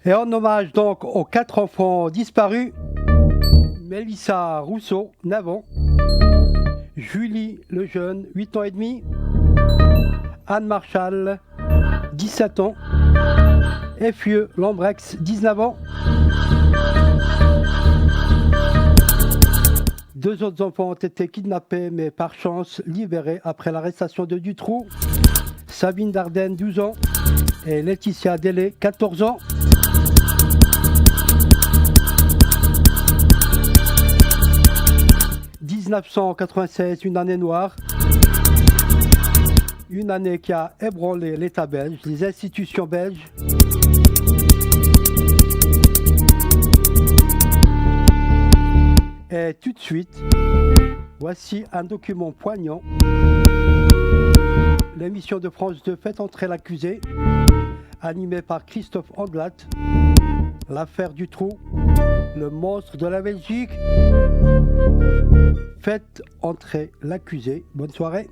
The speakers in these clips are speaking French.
Et en hommage donc aux 4 enfants disparus, Mélissa Rousseau, 9 ans, Julie Lejeune, 8 ans et demi, Anne Marchal, 17 ans, Effieux Lambrex, 19 ans. 2 autres enfants ont été kidnappés mais par chance libérés après l'arrestation de Dutroux. Sabine Dardenne, 12 ans, et Laetitia Délé, 14 ans. « 1996, une année noire. Une année qui a ébranlé l'État belge, les institutions belges. Et tout de suite, voici un document poignant. L'émission de France 2 fait entrer l'accusé, animée par Christophe Andelat. L'affaire Dutroux, le monstre de la Belgique. Faites entrer l'accusé. Bonne soirée.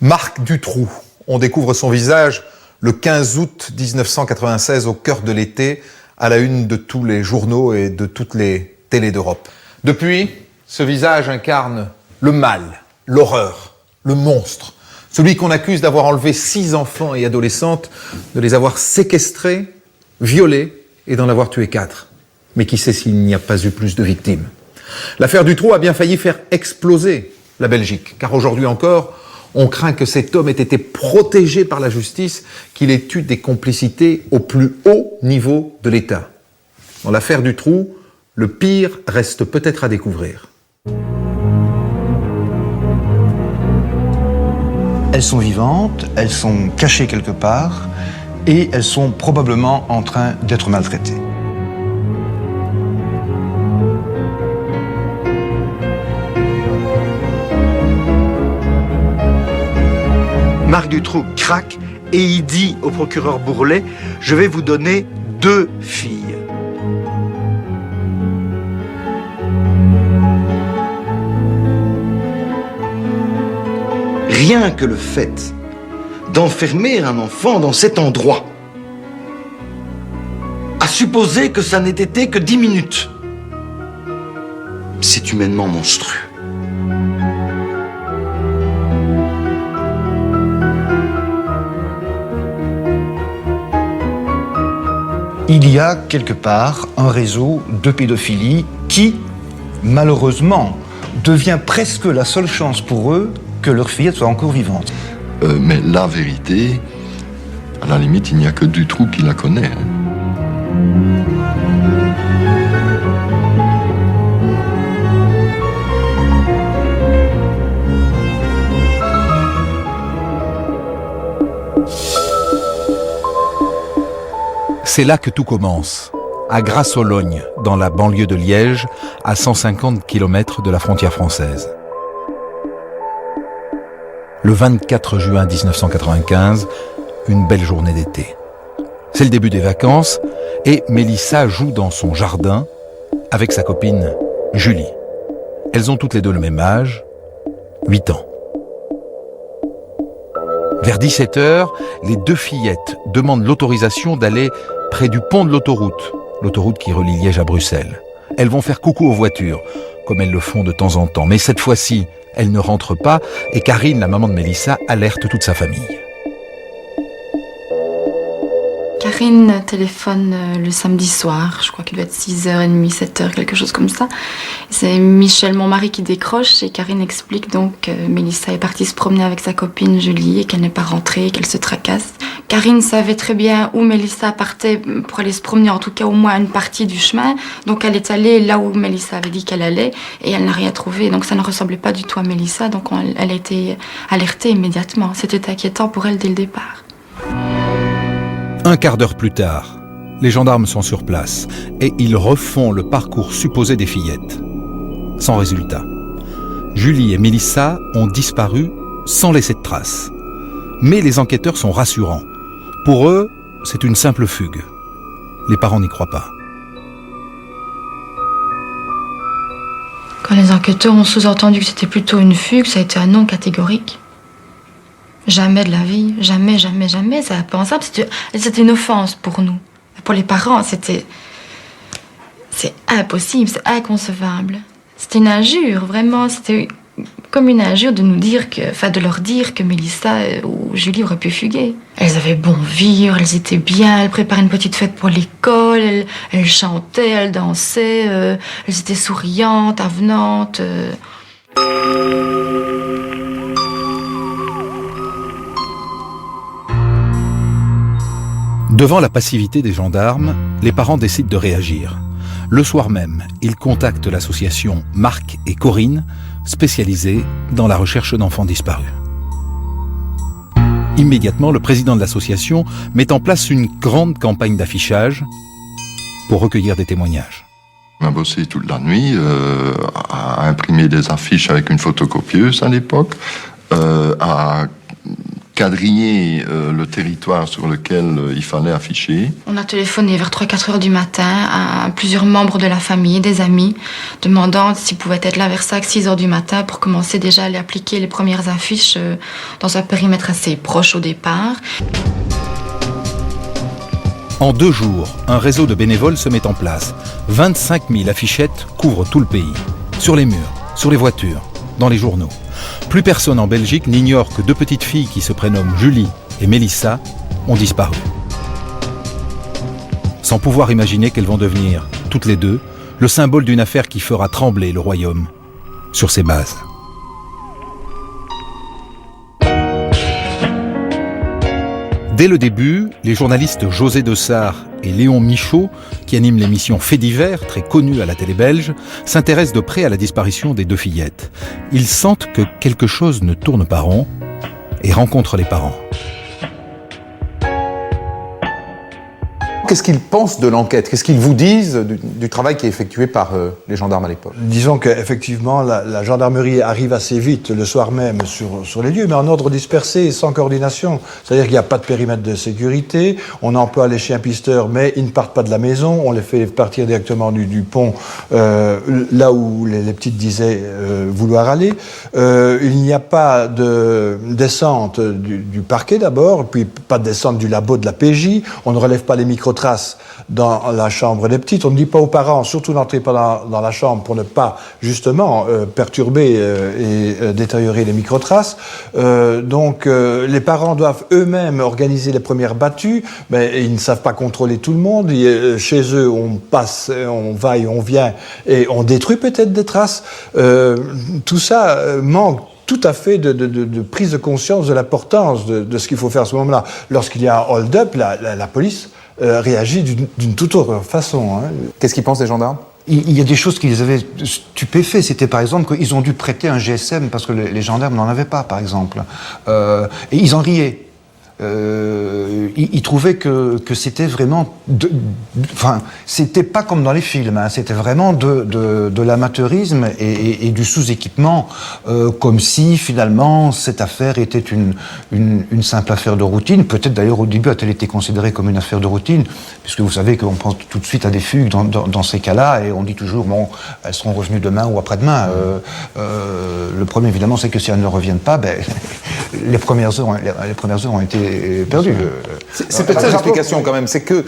Marc Dutroux. On découvre son visage le 15 août 1996 au cœur de l'été, à la une de tous les journaux et de toutes les télés d'Europe. Depuis, ce visage incarne le mal, l'horreur, le monstre. Celui qu'on accuse d'avoir enlevé 6 enfants et adolescentes, de les avoir séquestrés, violés et d'en avoir tué 4. Mais qui sait s'il n'y a pas eu plus de victimes? L'affaire Dutroux a bien failli faire exploser la Belgique, car aujourd'hui encore, on craint que cet homme ait été protégé par la justice, qu'il ait eu des complicités au plus haut niveau de l'État. Dans l'affaire Dutroux, le pire reste peut-être à découvrir. Elles sont vivantes, elles sont cachées quelque part, et elles sont probablement en train d'être maltraitées. Marc Dutroux craque et il dit au procureur Bourlet « Je vais vous donner 2 filles ». Rien que le fait d'enfermer un enfant dans cet endroit, à supposer que ça n'ait été que 10 minutes, c'est humainement monstrueux. Il y a quelque part un réseau de pédophilie qui, malheureusement, devient presque la seule chance pour eux que leur fillette soit encore vivante. Mais la vérité, à la limite, il n'y a que Dutroux qui la connaît. C'est là que tout commence, à Grasse-aux-Lognes, dans la banlieue de Liège, à 150 km de la frontière française. Le 24 juin 1995, une belle journée d'été. C'est le début des vacances et Mélissa joue dans son jardin avec sa copine Julie. Elles ont toutes les deux le même âge, 8 ans. Vers 17h, les 2 fillettes demandent l'autorisation d'aller près du pont de l'autoroute qui relie Liège à Bruxelles. Elles vont faire coucou aux voitures, comme elles le font de temps en temps. Mais cette fois-ci, elles ne rentrent pas et Karine, la maman de Mélissa, alerte toute sa famille. Karine, Karine téléphone le samedi soir, je crois qu'il doit être 6h30, 7h, quelque chose comme ça. C'est Michel, mon mari, qui décroche et Karine explique donc que Mélissa est partie se promener avec sa copine Julie et qu'elle n'est pas rentrée, qu'elle se tracasse. Karine savait très bien où Mélissa partait pour aller se promener, en tout cas au moins une partie du chemin. Donc elle est allée là où Mélissa avait dit qu'elle allait et elle n'a rien trouvé. Donc ça ne ressemblait pas du tout à Mélissa, donc elle a été alertée immédiatement. C'était inquiétant pour elle dès le départ. Un quart d'heure plus tard, les gendarmes sont sur place et ils refont le parcours supposé des fillettes. Sans résultat. Julie et Mélissa ont disparu sans laisser de traces. Mais les enquêteurs sont rassurants. Pour eux, c'est une simple fugue. Les parents n'y croient pas. Quand les enquêteurs ont sous-entendu que c'était plutôt une fugue, ça a été un non catégorique. Jamais de la vie, jamais, jamais, jamais, c'est impensable. C'était une offense pour nous. Pour les parents, c'est impossible, c'est inconcevable. C'était une injure, vraiment, c'était comme une injure de de leur dire que Mélissa ou Julie auraient pu fuguer. Elles avaient bon vivre, elles étaient bien, elles préparaient une petite fête pour l'école, elles chantaient, elles dansaient, elles étaient souriantes, avenantes. Devant la passivité des gendarmes, les parents décident de réagir. Le soir même, ils contactent l'association Marc et Corinne, spécialisée dans la recherche d'enfants disparus. Immédiatement, le président de l'association met en place une grande campagne d'affichage pour recueillir des témoignages. On a bossé toute la nuit à imprimer des affiches avec une photocopieuse à l'époque, à quadriller le territoire sur lequel il fallait afficher. On a téléphoné vers 3-4 heures du matin à plusieurs membres de la famille, des amis, demandant s'ils pouvaient être là vers 5-6 heures du matin pour commencer déjà à aller appliquer les premières affiches dans un périmètre assez proche au départ. En 2 jours, un réseau de bénévoles se met en place. 25 000 affichettes couvrent tout le pays. Sur les murs, sur les voitures, dans les journaux. Plus personne en Belgique n'ignore que 2 petites filles qui se prénomment Julie et Mélissa ont disparu. Sans pouvoir imaginer qu'elles vont devenir, toutes les deux, le symbole d'une affaire qui fera trembler le royaume sur ses bases. Dès le début, les journalistes José Dessart et Léon Michaud, qui animent l'émission Faits divers, très connue à la télé belge, s'intéressent de près à la disparition des 2 fillettes. Ils sentent que quelque chose ne tourne pas rond et rencontrent les parents. Qu'est-ce qu'ils pensent de l'enquête? Qu'est-ce qu'ils vous disent du travail qui est effectué par les gendarmes à l'époque? Disons qu'effectivement, la gendarmerie arrive assez vite le soir même sur les lieux, mais en ordre dispersé et sans coordination. C'est-à-dire qu'il n'y a pas de périmètre de sécurité, on emploie les chiens pisteurs, mais ils ne partent pas de la maison, on les fait partir directement du pont, là où les petites disaient vouloir aller. Il n'y a pas de descente du parquet d'abord, puis pas de descente du labo de la PJ, on ne relève pas les micro-traces dans la chambre des petites. On ne dit pas aux parents, surtout n'entrez pas dans la chambre pour ne pas, justement, perturber et détériorer les microtraces. Donc, les parents doivent eux-mêmes organiser les premières battues, mais ils ne savent pas contrôler tout le monde. Chez eux, on passe, on va et on vient, et on détruit peut-être des traces. Tout ça manque tout à fait de prise de conscience de l'importance de ce qu'il faut faire à ce moment-là. Lorsqu'il y a un hold-up, la police réagit d'une toute autre façon. Hein. Qu'est-ce qu'ils pensent les gendarmes? Il y a des choses qui les avaient stupéfaits. C'était par exemple qu'ils ont dû prêter un GSM parce que les gendarmes n'en avaient pas, par exemple. Et ils en riaient. Ils trouvaient que c'était vraiment... Enfin, c'était pas comme dans les films, hein, c'était vraiment de l'amateurisme et du sous-équipement, comme si finalement cette affaire était une simple affaire de routine. Peut-être d'ailleurs au début a-t-elle été considérée comme une affaire de routine, puisque vous savez qu'on pense tout de suite à des fugues dans ces cas-là, et on dit toujours, bon, elles seront revenues demain ou après-demain. Le problème évidemment, c'est que si elles ne reviennent pas, les premières heures ont été perdu. C'est peut-être ça l'explication quand même, c'est que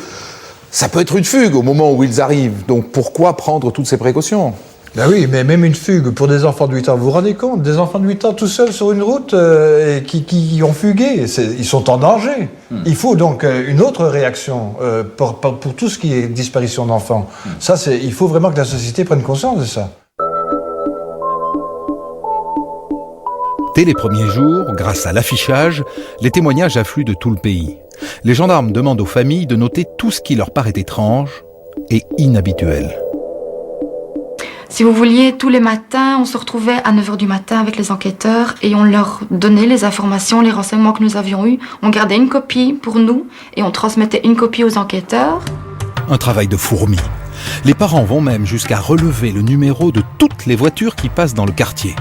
ça peut être une fugue au moment où ils arrivent, donc pourquoi prendre toutes ces précautions? Ben oui, mais même une fugue pour des enfants de 8 ans, vous vous rendez compte? Des enfants de 8 ans tout seuls sur une route qui ont fugué, ils sont en danger. Il faut donc une autre réaction pour tout ce qui est disparition d'enfants. Ça, il faut vraiment que la société prenne conscience de ça. Dès les premiers jours, grâce à l'affichage, les témoignages affluent de tout le pays. Les gendarmes demandent aux familles de noter tout ce qui leur paraît étrange et inhabituel. Si vous vouliez, tous les matins, on se retrouvait à 9h du matin avec les enquêteurs et on leur donnait les informations, les renseignements que nous avions eus. On gardait une copie pour nous et on transmettait une copie aux enquêteurs. Un travail de fourmi. Les parents vont même jusqu'à relever le numéro de toutes les voitures qui passent dans le quartier.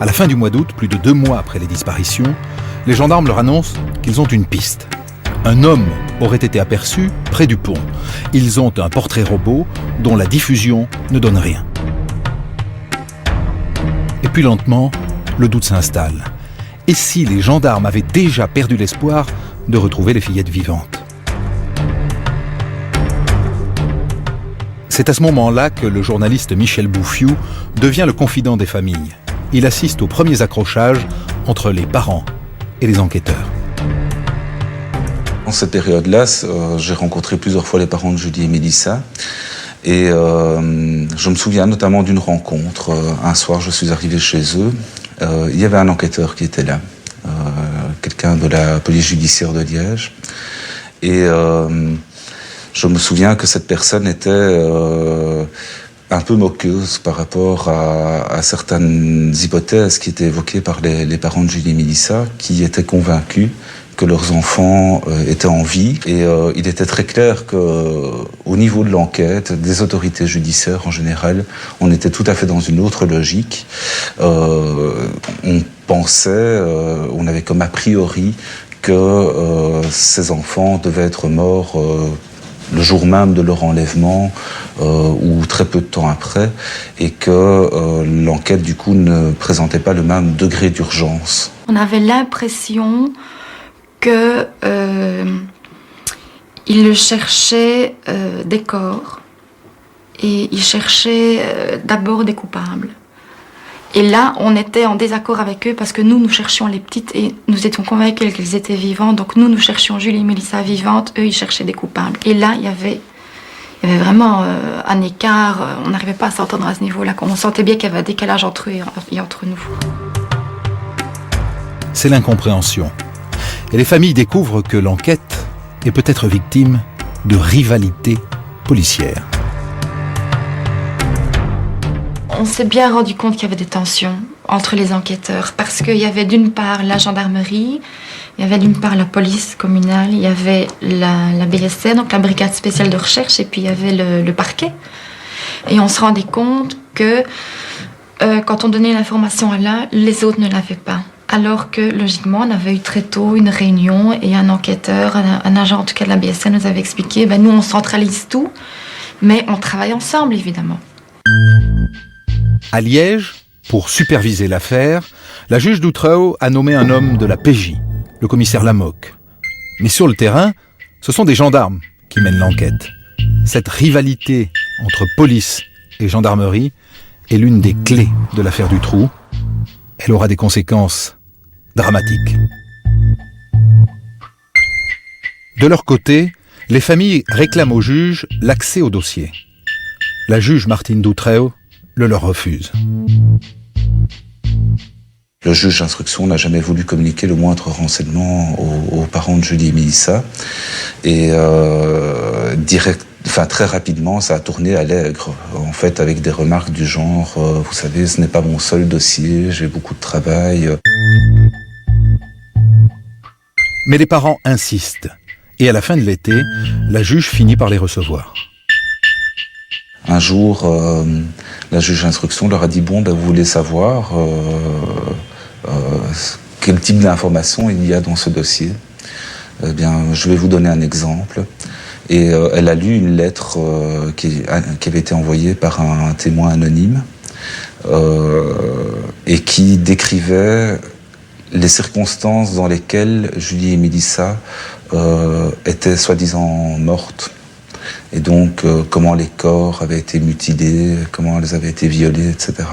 À la fin du mois d'août, plus de 2 mois après les disparitions, les gendarmes leur annoncent qu'ils ont une piste. Un homme aurait été aperçu près du pont. Ils ont un portrait robot dont la diffusion ne donne rien. Et puis lentement, le doute s'installe. Et si les gendarmes avaient déjà perdu l'espoir de retrouver les fillettes vivantes? C'est à ce moment-là que le journaliste Michel Bouffiou devient le confident des familles. Il assiste aux premiers accrochages entre les parents et les enquêteurs. Dans cette période-là, j'ai rencontré plusieurs fois les parents de Julie et Mélissa. Et je me souviens notamment d'une rencontre. Un soir, je suis arrivé chez eux. Il y avait un enquêteur qui était là, quelqu'un de la police judiciaire de Liège. Et je me souviens que cette personne était un peu moqueuse par rapport à certaines hypothèses qui étaient évoquées par les parents de Julie et Mélissa, qui étaient convaincus que leurs enfants étaient en vie. Et il était très clair qu'au niveau de l'enquête, des autorités judiciaires en général, on était tout à fait dans une autre logique. On pensait, on avait comme a priori que ces enfants devaient être morts le jour même de leur enlèvement ou très peu de temps après, et que l'enquête du coup ne présentait pas le même degré d'urgence. On avait l'impression que il cherchait des corps et il cherchait d'abord des coupables. Et là, on était en désaccord avec eux parce que nous cherchions les petites et nous étions convaincus qu'elles étaient vivantes. Donc nous cherchions Julie et Mélissa vivantes, eux, ils cherchaient des coupables. Et là, il y avait vraiment un écart, on n'arrivait pas à s'entendre à ce niveau-là. On sentait bien qu'il y avait un décalage entre eux et entre nous. C'est l'incompréhension. Et les familles découvrent que l'enquête est peut-être victime de rivalité policière. On s'est bien rendu compte qu'il y avait des tensions entre les enquêteurs parce qu'il y avait d'une part la gendarmerie, il y avait d'une part la police communale, il y avait la BSR, donc la brigade spéciale de recherche, et puis il y avait le parquet. Et on se rendait compte que quand on donnait l'information à l'un, les autres ne l'avaient pas. Alors que, logiquement, on avait eu très tôt une réunion et un enquêteur, un agent en tout cas de la BSN nous avait expliqué, nous on centralise tout, mais on travaille ensemble évidemment. À Liège, pour superviser l'affaire, la juge d'Outreau a nommé un homme de la PJ, le commissaire Lamoque. Mais sur le terrain, ce sont des gendarmes qui mènent l'enquête. Cette rivalité entre police et gendarmerie est l'une des clés de l'affaire Dutroux. Elle aura des conséquences dramatiques. De leur côté, les familles réclament au juge l'accès au dossier. La juge Martine Dutroux le leur refuse. Le juge d'instruction n'a jamais voulu communiquer le moindre renseignement aux parents de Julie et Mélissa. Et très rapidement, ça a tourné à l'aigre. En fait, avec des remarques du genre vous savez, ce n'est pas mon seul dossier, j'ai beaucoup de travail. Mais les parents insistent. Et à la fin de l'été, la juge finit par les recevoir. Un jour, la juge d'instruction leur a dit « Bon, vous voulez savoir quel type d'informations il y a dans ce dossier ? Eh bien, je vais vous donner un exemple. » Et elle a lu une lettre qui avait été envoyée par un témoin anonyme et qui décrivait les circonstances dans lesquelles Julie et Mélissa étaient soi-disant mortes. et donc comment les corps avaient été mutilés, comment elles avaient été violées, etc.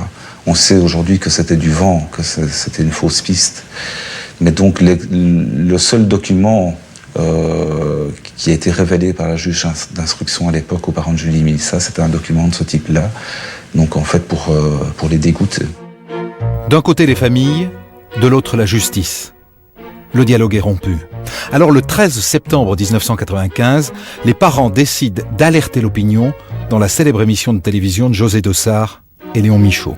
On sait aujourd'hui que c'était du vent, que c'était une fausse piste. Mais donc le seul document qui a été révélé par la juge d'instruction à l'époque aux parents de Julie et Mélissa, c'était un document de ce type-là, donc en fait pour les dégoûter. D'un côté les familles, de l'autre la justice. Le dialogue est rompu. Alors le 13 septembre 1995, les parents décident d'alerter l'opinion dans la célèbre émission de télévision de José Dossard et Léon Michaud.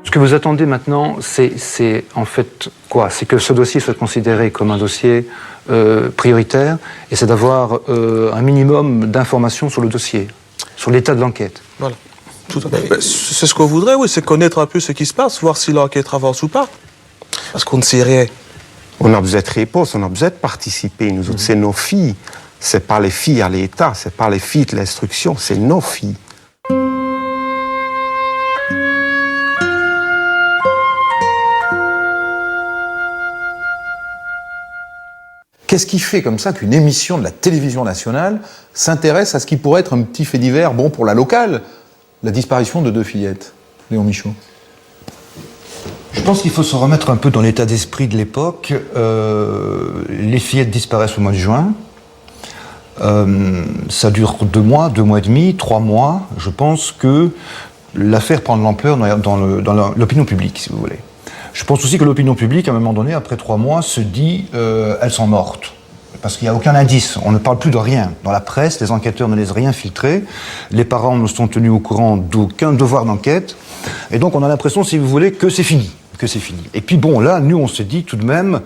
Ce que vous attendez maintenant, c'est en fait quoi? C'est que ce dossier soit considéré comme un dossier prioritaire, et c'est d'avoir un minimum d'informations sur le dossier, sur l'état de l'enquête. Voilà, tout à fait. C'est ce qu'on voudrait, oui, c'est connaître un peu ce qui se passe, voir si l'enquête avance ou pas. Parce qu'on ne sait rien. On a besoin de réponses, on a besoin de participer. Nous autres, c'est nos filles. C'est pas les filles à l'État, c'est pas les filles de l'instruction, c'est nos filles. Qu'est-ce qui fait comme ça qu'une émission de la télévision nationale s'intéresse à ce qui pourrait être un petit fait divers, bon, pour la locale, la disparition de 2 fillettes? Léon Michaud. Je pense qu'il faut se remettre un peu dans l'état d'esprit de l'époque. Les fillettes disparaissent au mois de juin. Ça dure 2 mois, 2 mois et demi, 3 mois. Je pense que l'affaire prend de l'ampleur dans l'opinion publique, si vous voulez. Je pense aussi que l'opinion publique, à un moment donné, après 3 mois, se dit elles sont mortes. Parce qu'il n'y a aucun indice, on ne parle plus de rien. Dans la presse, les enquêteurs ne laissent rien filtrer, les parents ne sont tenus au courant d'aucun devoir d'enquête, et donc on a l'impression, si vous voulez, que c'est fini. Et puis bon, là, nous, on se dit tout de même,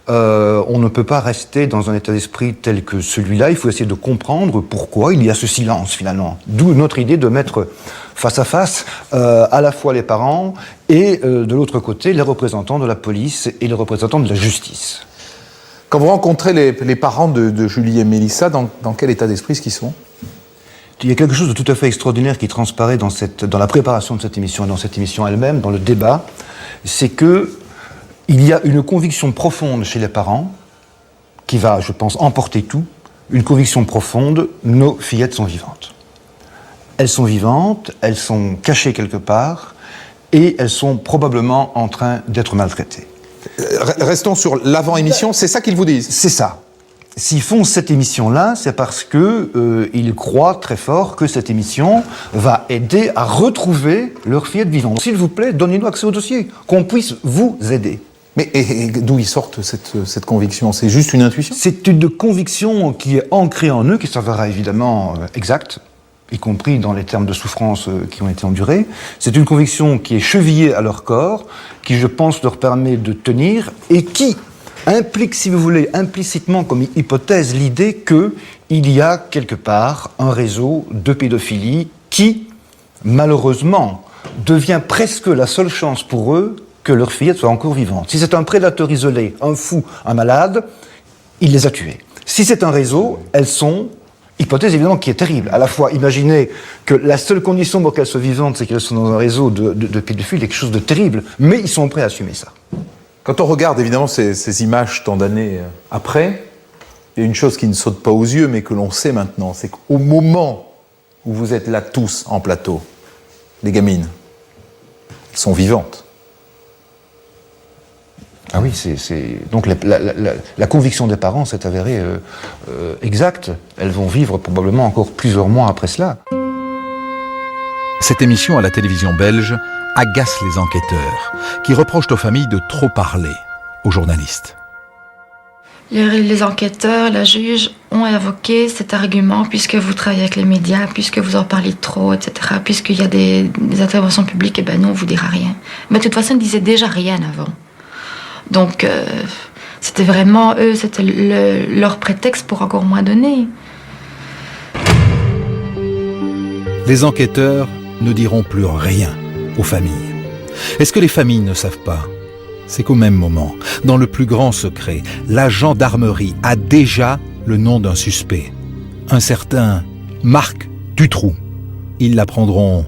on ne peut pas rester dans un état d'esprit tel que celui-là, il faut essayer de comprendre pourquoi il y a ce silence, finalement. D'où notre idée de mettre face à face à la fois les parents et de l'autre côté les représentants de la police et les représentants de la justice. Quand vous rencontrez les parents de Julie et Mélissa, dans quel état d'esprit est-ce qu'ils sont? Il y a quelque chose de tout à fait extraordinaire qui transparaît dans la préparation de cette émission et dans cette émission elle-même, dans le débat, c'est que il y a une conviction profonde chez les parents qui va, je pense, emporter tout, une conviction profonde, nos fillettes sont vivantes. Elles sont vivantes, elles sont cachées quelque part, et elles sont probablement en train d'être maltraitées. Restons sur l'avant-émission, c'est ça qu'ils vous disent? C'est ça. S'ils font cette émission-là, c'est parce que ils croient très fort que cette émission va aider à retrouver leurs fillettes vivantes. S'il vous plaît, donnez-nous accès au dossier, qu'on puisse vous aider. Mais et d'où ils sortent cette conviction? C'est juste une intuition? C'est une conviction qui est ancrée en eux, qui s'avérera évidemment exacte, y compris dans les termes de souffrance qui ont été endurés. C'est une conviction qui est chevillée à leur corps, qui, je pense, leur permet de tenir et qui implique, si vous voulez, implicitement comme hypothèse l'idée qu'il y a quelque part un réseau de pédophilie qui, malheureusement, devient presque la seule chance pour eux que leur fillette soit encore vivante. Si c'est un prédateur isolé, un fou, un malade, il les a tués. Si c'est un réseau, elles sont... Hypothèse évidemment qui est terrible. À la fois, imaginez que la seule condition pour qu'elles soient vivantes, c'est qu'elles sont dans un réseau de pédophiles, quelque chose de terrible, mais ils sont prêts à assumer ça. Quand on regarde évidemment ces images tant d'années après, il y a une chose qui ne saute pas aux yeux, mais que l'on sait maintenant, c'est qu'au moment où vous êtes là tous en plateau, les gamines, elles sont vivantes. Ah oui, donc la conviction des parents s'est avérée exacte. Elles vont vivre probablement encore plusieurs mois après cela. Cette émission à la télévision belge agace les enquêteurs, qui reprochent aux familles de trop parler aux journalistes. Les enquêteurs, la juge, ont évoqué cet argument, puisque vous travaillez avec les médias, puisque vous en parlez trop, etc., puisqu'il y a des interventions publiques, et ben nous, on vous dira rien. Mais de toute façon, ils ne disaient déjà rien avant. Donc, c'était vraiment, eux, c'était leur prétexte pour encore moins donner. Les enquêteurs ne diront plus rien aux familles. Est-ce que les familles ne savent pas? C'est qu'au même moment, dans le plus grand secret, la gendarmerie a déjà le nom d'un suspect. Un certain Marc Dutroux. Ils l'apprendront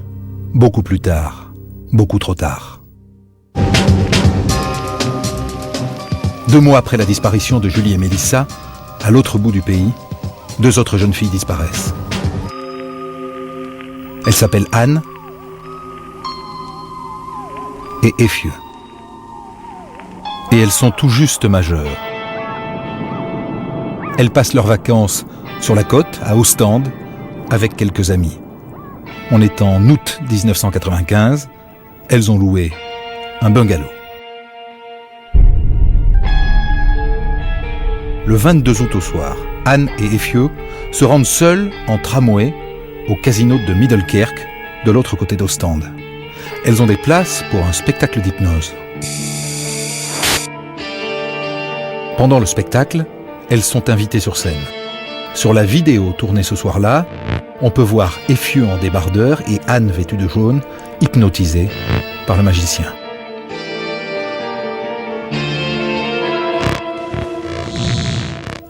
beaucoup plus tard, beaucoup trop tard. 2 mois après la disparition de Julie et Mélissa, à l'autre bout du pays, 2 autres jeunes filles disparaissent. Elle s'appelle Anne et Effieux. Et elles sont tout juste majeures. Elles passent leurs vacances sur la côte, à Ostende, avec quelques amis. On est en août 1995. Elles ont loué un bungalow. Le 22 août au soir, Anne et Effieux se rendent seuls en tramway au casino de Middelkerk, de l'autre côté d'Ostende. Elles ont des places pour un spectacle d'hypnose. Pendant le spectacle, elles sont invitées sur scène. Sur la vidéo tournée ce soir-là, on peut voir Effieux en débardeur et Anne vêtue de jaune, hypnotisée par le magicien.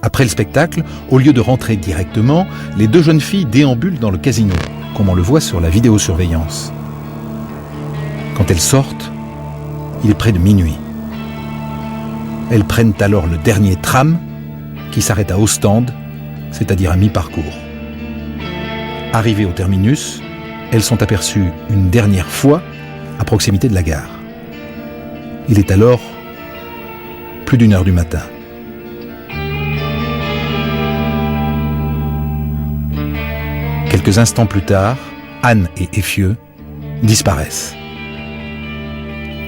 Après le spectacle, au lieu de rentrer directement, les deux jeunes filles déambulent dans le casino, comme on le voit sur la vidéosurveillance. Quand elles sortent, il est près de minuit. Elles prennent alors le dernier tram qui s'arrête à Ostende, c'est-à-dire à mi-parcours. Arrivées au terminus, elles sont aperçues une dernière fois à proximité de la gare. Il est alors plus d'1h du matin. Quelques instants plus tard, Anne et Effieux disparaissent.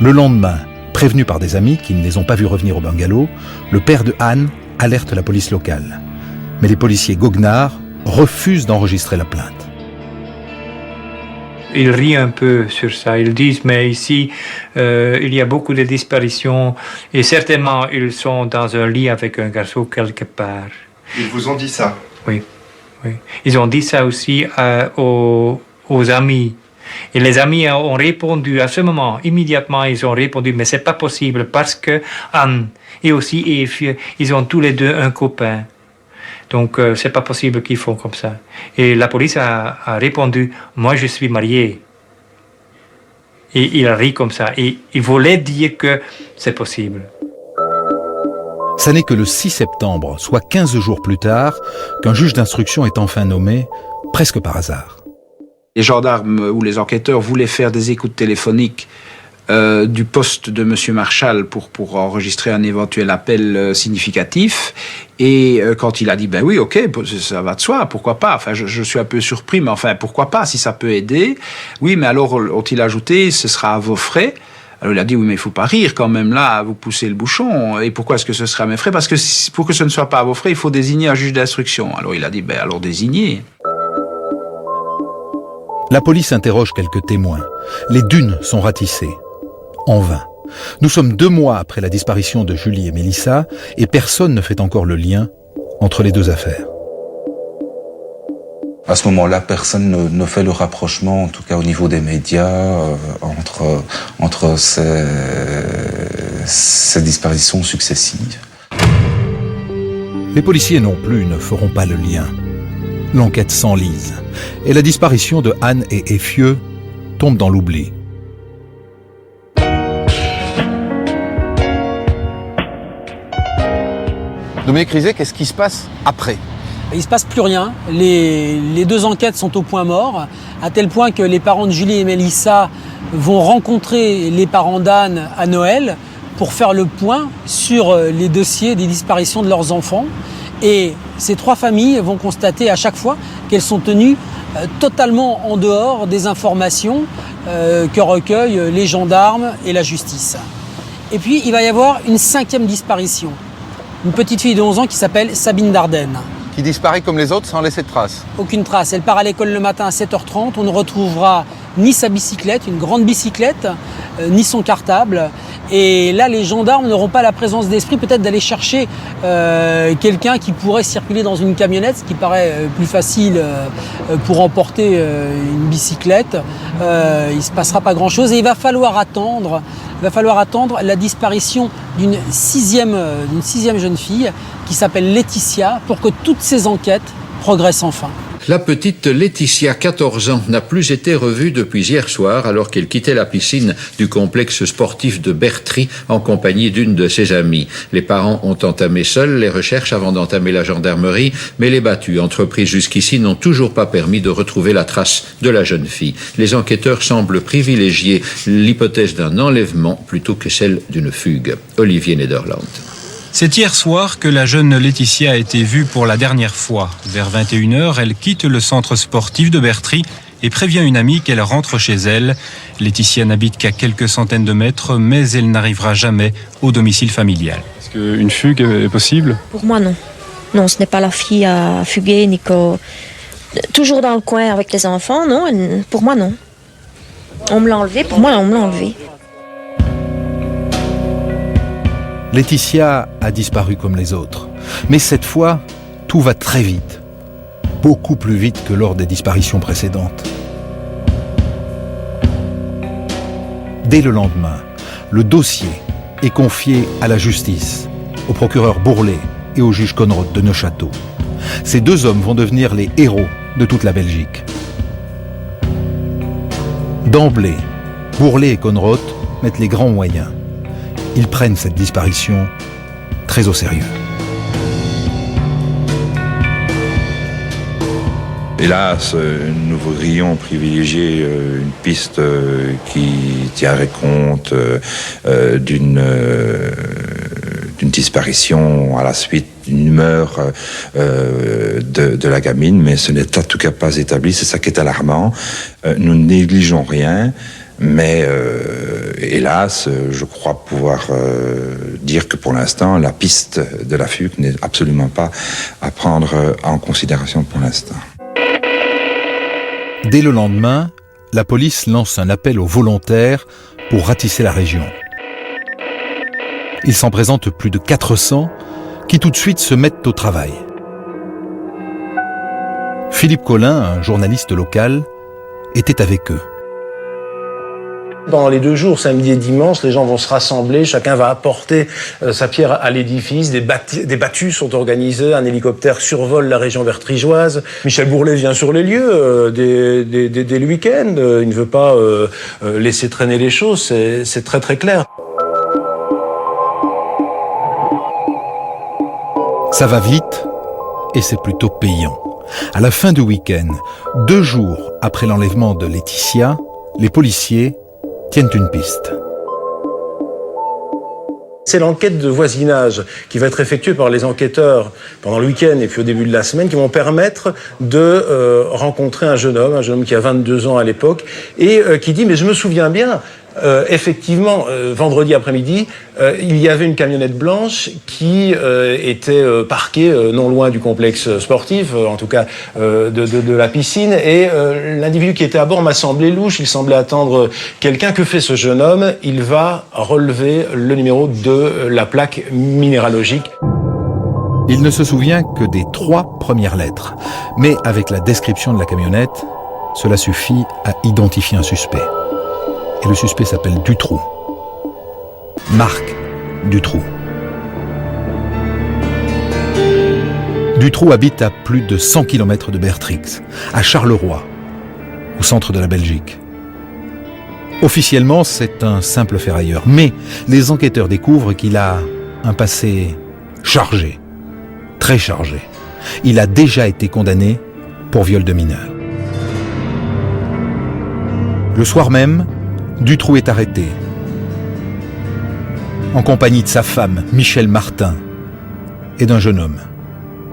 Le lendemain, prévenus par des amis qui ne les ont pas vus revenir au bungalow, le père de Anne alerte la police locale. Mais les policiers goguenards refusent d'enregistrer la plainte. Ils rient un peu sur ça. Ils disent, mais ici, il y a beaucoup de disparitions et certainement, ils sont dans un lit avec un garçon quelque part. Ils vous ont dit ça? Oui, oui. Ils ont dit ça aussi aux amis. Et les amis ont répondu à ce moment, immédiatement, ils ont répondu, mais c'est pas possible parce que Anne et aussi Effieux, ils ont tous les deux un copain. Donc, c'est pas possible qu'ils font comme ça. Et la police a répondu, moi je suis marié. Et il a ri comme ça. Et il voulait dire que c'est possible. Ça n'est que le 6 septembre, soit 15 jours plus tard, qu'un juge d'instruction est enfin nommé, presque par hasard. Les gendarmes ou les enquêteurs voulaient faire des écoutes téléphoniques du poste de M. Marchal pour enregistrer un éventuel appel significatif. Et quand il a dit, ben oui, ok, ça va de soi, pourquoi pas. Enfin, je suis un peu surpris, mais enfin, pourquoi pas, si ça peut aider. Oui, mais alors, ont-ils ajouté, ce sera à vos frais. Alors il a dit, oui, mais il faut pas rire quand même, là, vous poussez le bouchon. Et pourquoi est-ce que ce sera à mes frais? Parce que pour que ce ne soit pas à vos frais, il faut désigner un juge d'instruction. Alors il a dit, ben alors désignez. La police interroge quelques témoins. Les dunes sont ratissées. En vain. Nous sommes 2 mois après la disparition de Julie et Mélissa et personne ne fait encore le lien entre les deux affaires. À ce moment-là, personne ne fait le rapprochement, en tout cas au niveau des médias, entre ces disparitions successives. Les policiers non plus ne feront pas le lien. L'enquête s'enlise et la disparition de Anne et Effieux tombe dans l'oubli. Dominique Rizet, qu'est-ce qui se passe après? Il ne se passe plus rien. Les 2 enquêtes sont au point mort, à tel point que les parents de Julie et Mélissa vont rencontrer les parents d'Anne à Noël pour faire le point sur les dossiers des disparitions de leurs enfants. Et ces 3 familles vont constater à chaque fois qu'elles sont tenues totalement en dehors des informations que recueillent les gendarmes et la justice. Et puis il va y avoir une 5e disparition. Une petite fille de 11 ans qui s'appelle Sabine Dardenne. Qui disparaît comme les autres sans laisser de traces? Aucune trace. Elle part à l'école le matin à 7h30. On ne retrouvera ni sa bicyclette, une grande bicyclette, ni son cartable. Et là, les gendarmes n'auront pas la présence d'esprit peut-être d'aller chercher quelqu'un qui pourrait circuler dans une camionnette, ce qui paraît plus facile pour emporter une bicyclette. Il ne se passera pas grand-chose et il va falloir attendre la disparition d'une sixième jeune fille qui s'appelle Laetitia pour que toutes ces enquêtes progressent enfin. La petite Laetitia, 14 ans, n'a plus été revue depuis hier soir alors qu'elle quittait la piscine du complexe sportif de Bertry en compagnie d'une de ses amies. Les parents ont entamé seuls les recherches avant d'entamer la gendarmerie, mais les battues entreprises jusqu'ici n'ont toujours pas permis de retrouver la trace de la jeune fille. Les enquêteurs semblent privilégier l'hypothèse d'un enlèvement plutôt que celle d'une fugue. Olivier Nederland. C'est hier soir que la jeune Laetitia a été vue pour la dernière fois. Vers 21h, elle quitte le centre sportif de Bertry et prévient une amie qu'elle rentre chez elle. Laetitia n'habite qu'à quelques centaines de mètres, mais elle n'arrivera jamais au domicile familial. Est-ce qu'une fugue est possible? Pour moi, non. Non, ce n'est pas la fille à fuguer, ni toujours dans le coin avec les enfants, non. Pour moi, non. On me l'a enlevé, pour moi, on me l'a enlevé. Laetitia a disparu comme les autres. Mais cette fois, tout va très vite. Beaucoup plus vite que lors des disparitions précédentes. Dès le lendemain, le dossier est confié à la justice, au procureur Bourlet et au juge Conrod de Neufchâteau. Ces deux hommes vont devenir les héros de toute la Belgique. D'emblée, Bourlet et Conrod mettent les grands moyens. Ils prennent cette disparition très au sérieux. Hélas, nous voudrions privilégier une piste qui tiendrait compte d'une disparition à la suite d'une humeur de la gamine, mais ce n'est en tout cas pas établi, c'est ça qui est alarmant. Nous ne négligeons rien, mais hélas, je crois pouvoir dire que pour l'instant, la piste de la fugue n'est absolument pas à prendre en considération pour l'instant. Dès le lendemain, la police lance un appel aux volontaires pour ratisser la région. Il s'en présente plus de 400 qui tout de suite se mettent au travail. Philippe Collin, un journaliste local, était avec eux. Pendant les 2 jours, samedi et dimanche, les gens vont se rassembler, chacun va apporter sa pierre à l'édifice, des battues sont organisées, un hélicoptère survole la région bertrigeoise. Michel Bourlet vient sur les lieux dès le week-end, il ne veut pas laisser traîner les choses, c'est très très clair. Ça va vite et c'est plutôt payant. À la fin du week-end, 2 jours après l'enlèvement de Laetitia, les policiers tiennent une piste. C'est l'enquête de voisinage qui va être effectuée par les enquêteurs pendant le week-end et puis au début de la semaine qui vont permettre de rencontrer un jeune homme qui a 22 ans à l'époque et qui dit « mais je me souviens bien ». Effectivement, vendredi après-midi, il y avait une camionnette blanche qui était parquée non loin du complexe sportif, en tout cas de la piscine, et l'individu qui était à bord m'a semblé louche, il semblait attendre quelqu'un. Que fait ce jeune homme? Il va relever le numéro de la plaque minéralogique. Il ne se souvient que des 3 premières lettres, mais avec la description de la camionnette, cela suffit à identifier un suspect. Et le suspect s'appelle Dutroux. Marc Dutroux. Dutroux habite à plus de 100 km de Bertrix, à Charleroi, au centre de la Belgique. Officiellement, c'est un simple ferrailleur, mais les enquêteurs découvrent qu'il a un passé chargé, très chargé. Il a déjà été condamné pour viol de mineur. Le soir même, Dutroux est arrêté, en compagnie de sa femme, Michel Martin, et d'un jeune homme,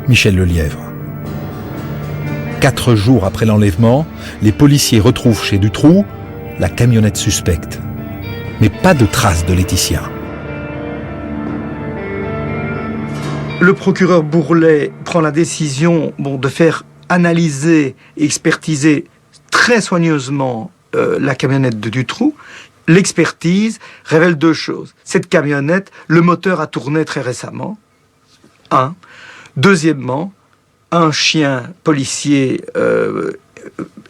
Michel Lelièvre. 4 jours après l'enlèvement, les policiers retrouvent chez Dutroux la camionnette suspecte, mais pas de traces de Laetitia. Le procureur Bourlet prend la décision de faire analyser et expertiser très soigneusement la camionnette de Dutroux. L'expertise révèle 2 choses. Cette camionnette, le moteur a tourné très récemment. 1. Deuxièmement, un chien policier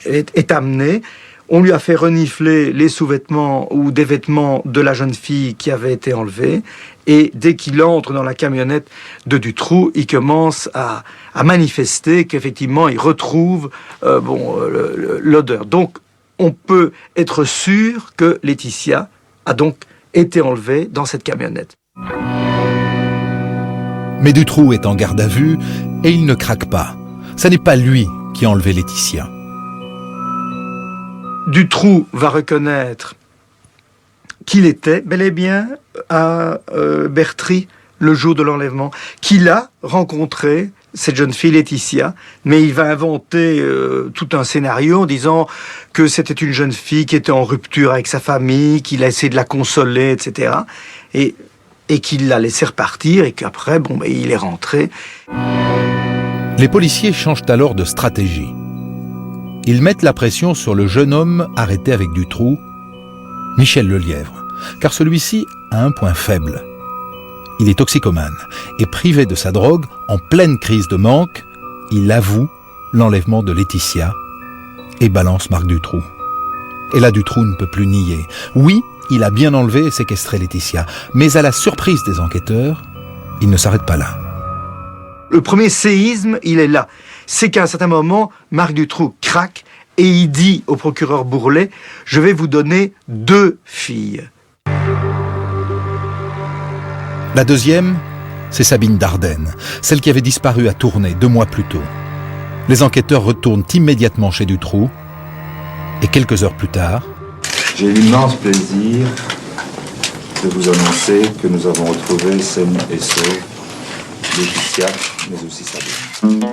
est amené. On lui a fait renifler les sous-vêtements ou des vêtements de la jeune fille qui avait été enlevée. Et dès qu'il entre dans la camionnette de Dutroux, il commence à manifester qu'effectivement, il retrouve l'odeur. Donc, on peut être sûr que Laetitia a donc été enlevée dans cette camionnette. Mais Dutroux est en garde à vue et il ne craque pas. Ce n'est pas lui qui a enlevé Laetitia. Dutroux va reconnaître qu'il était bel et bien à Bertry le jour de l'enlèvement, qu'il a rencontré cette jeune fille Laetitia, mais il va inventer tout un scénario en disant que c'était une jeune fille qui était en rupture avec sa famille, qu'il a essayé de la consoler, etc. Et qu'il l'a laissé repartir et qu'après, il est rentré. Les policiers changent alors de stratégie. Ils mettent la pression sur le jeune homme arrêté avec Dutroux, Michel Lelièvre, car celui-ci a un point faible. Il est toxicomane et privé de sa drogue, en pleine crise de manque, il avoue l'enlèvement de Laetitia et balance Marc Dutroux. Et là, Dutroux ne peut plus nier. Oui, il a bien enlevé et séquestré Laetitia, mais à la surprise des enquêteurs, il ne s'arrête pas là. Le premier séisme, il est là. C'est qu'à un certain moment, Marc Dutroux craque et il dit au procureur Bourlet « Je vais vous donner 2 filles ». La deuxième, c'est Sabine Dardenne, celle qui avait disparu à Tournai 2 mois plus tôt. Les enquêteurs retournent immédiatement chez Dutroux et quelques heures plus tard... J'ai l'immense plaisir de vous annoncer que nous avons retrouvé saine et sauve Laetitia, mais aussi Sabine.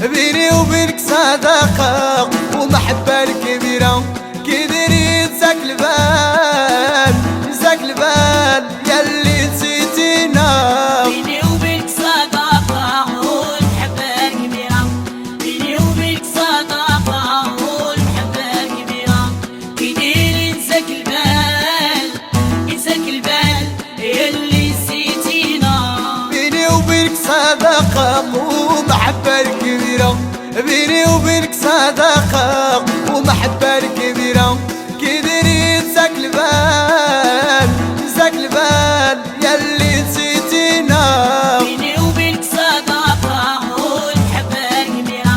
بيني وبينك صداقة ومحبة كبيرة كدري زاك البال ياللي نسيتينا بيني وبينك صداقة والمحبة كبيرة بيني وبينك صداقة والمحبة كبيرة كدير نساك البال ياللي نسيتينا بيني وبينك صداقة ومحبة كبيرة بيني وبينك صداقة ومحبة كبيرة كدري نساك البال ياللي نسيتينا بيني وبينك صداقة والمحبة كبيرة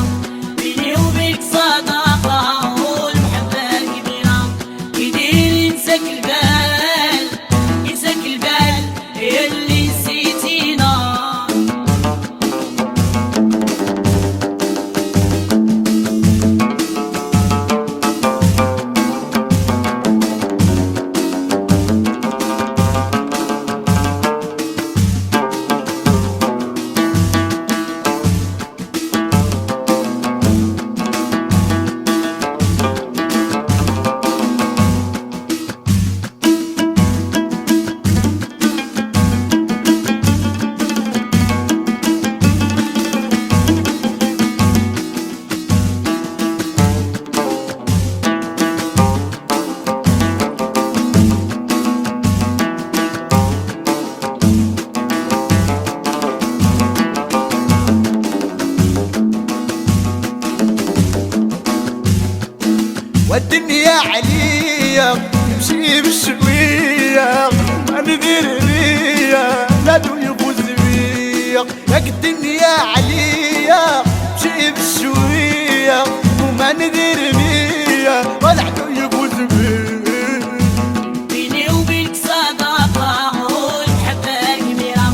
بيني وبينك صداقة والمحبة كبيرة كدير نساك البال ياللي نسيتينا والدنيا عليا نمشي بشوية ما ندير بيا لا دو يفوز بيا ياك الدنيا عليا نمشي بشوية وما ندير بيا ولا دو يفوز بيا بيني وبينك صداقة والمحبة كبيرة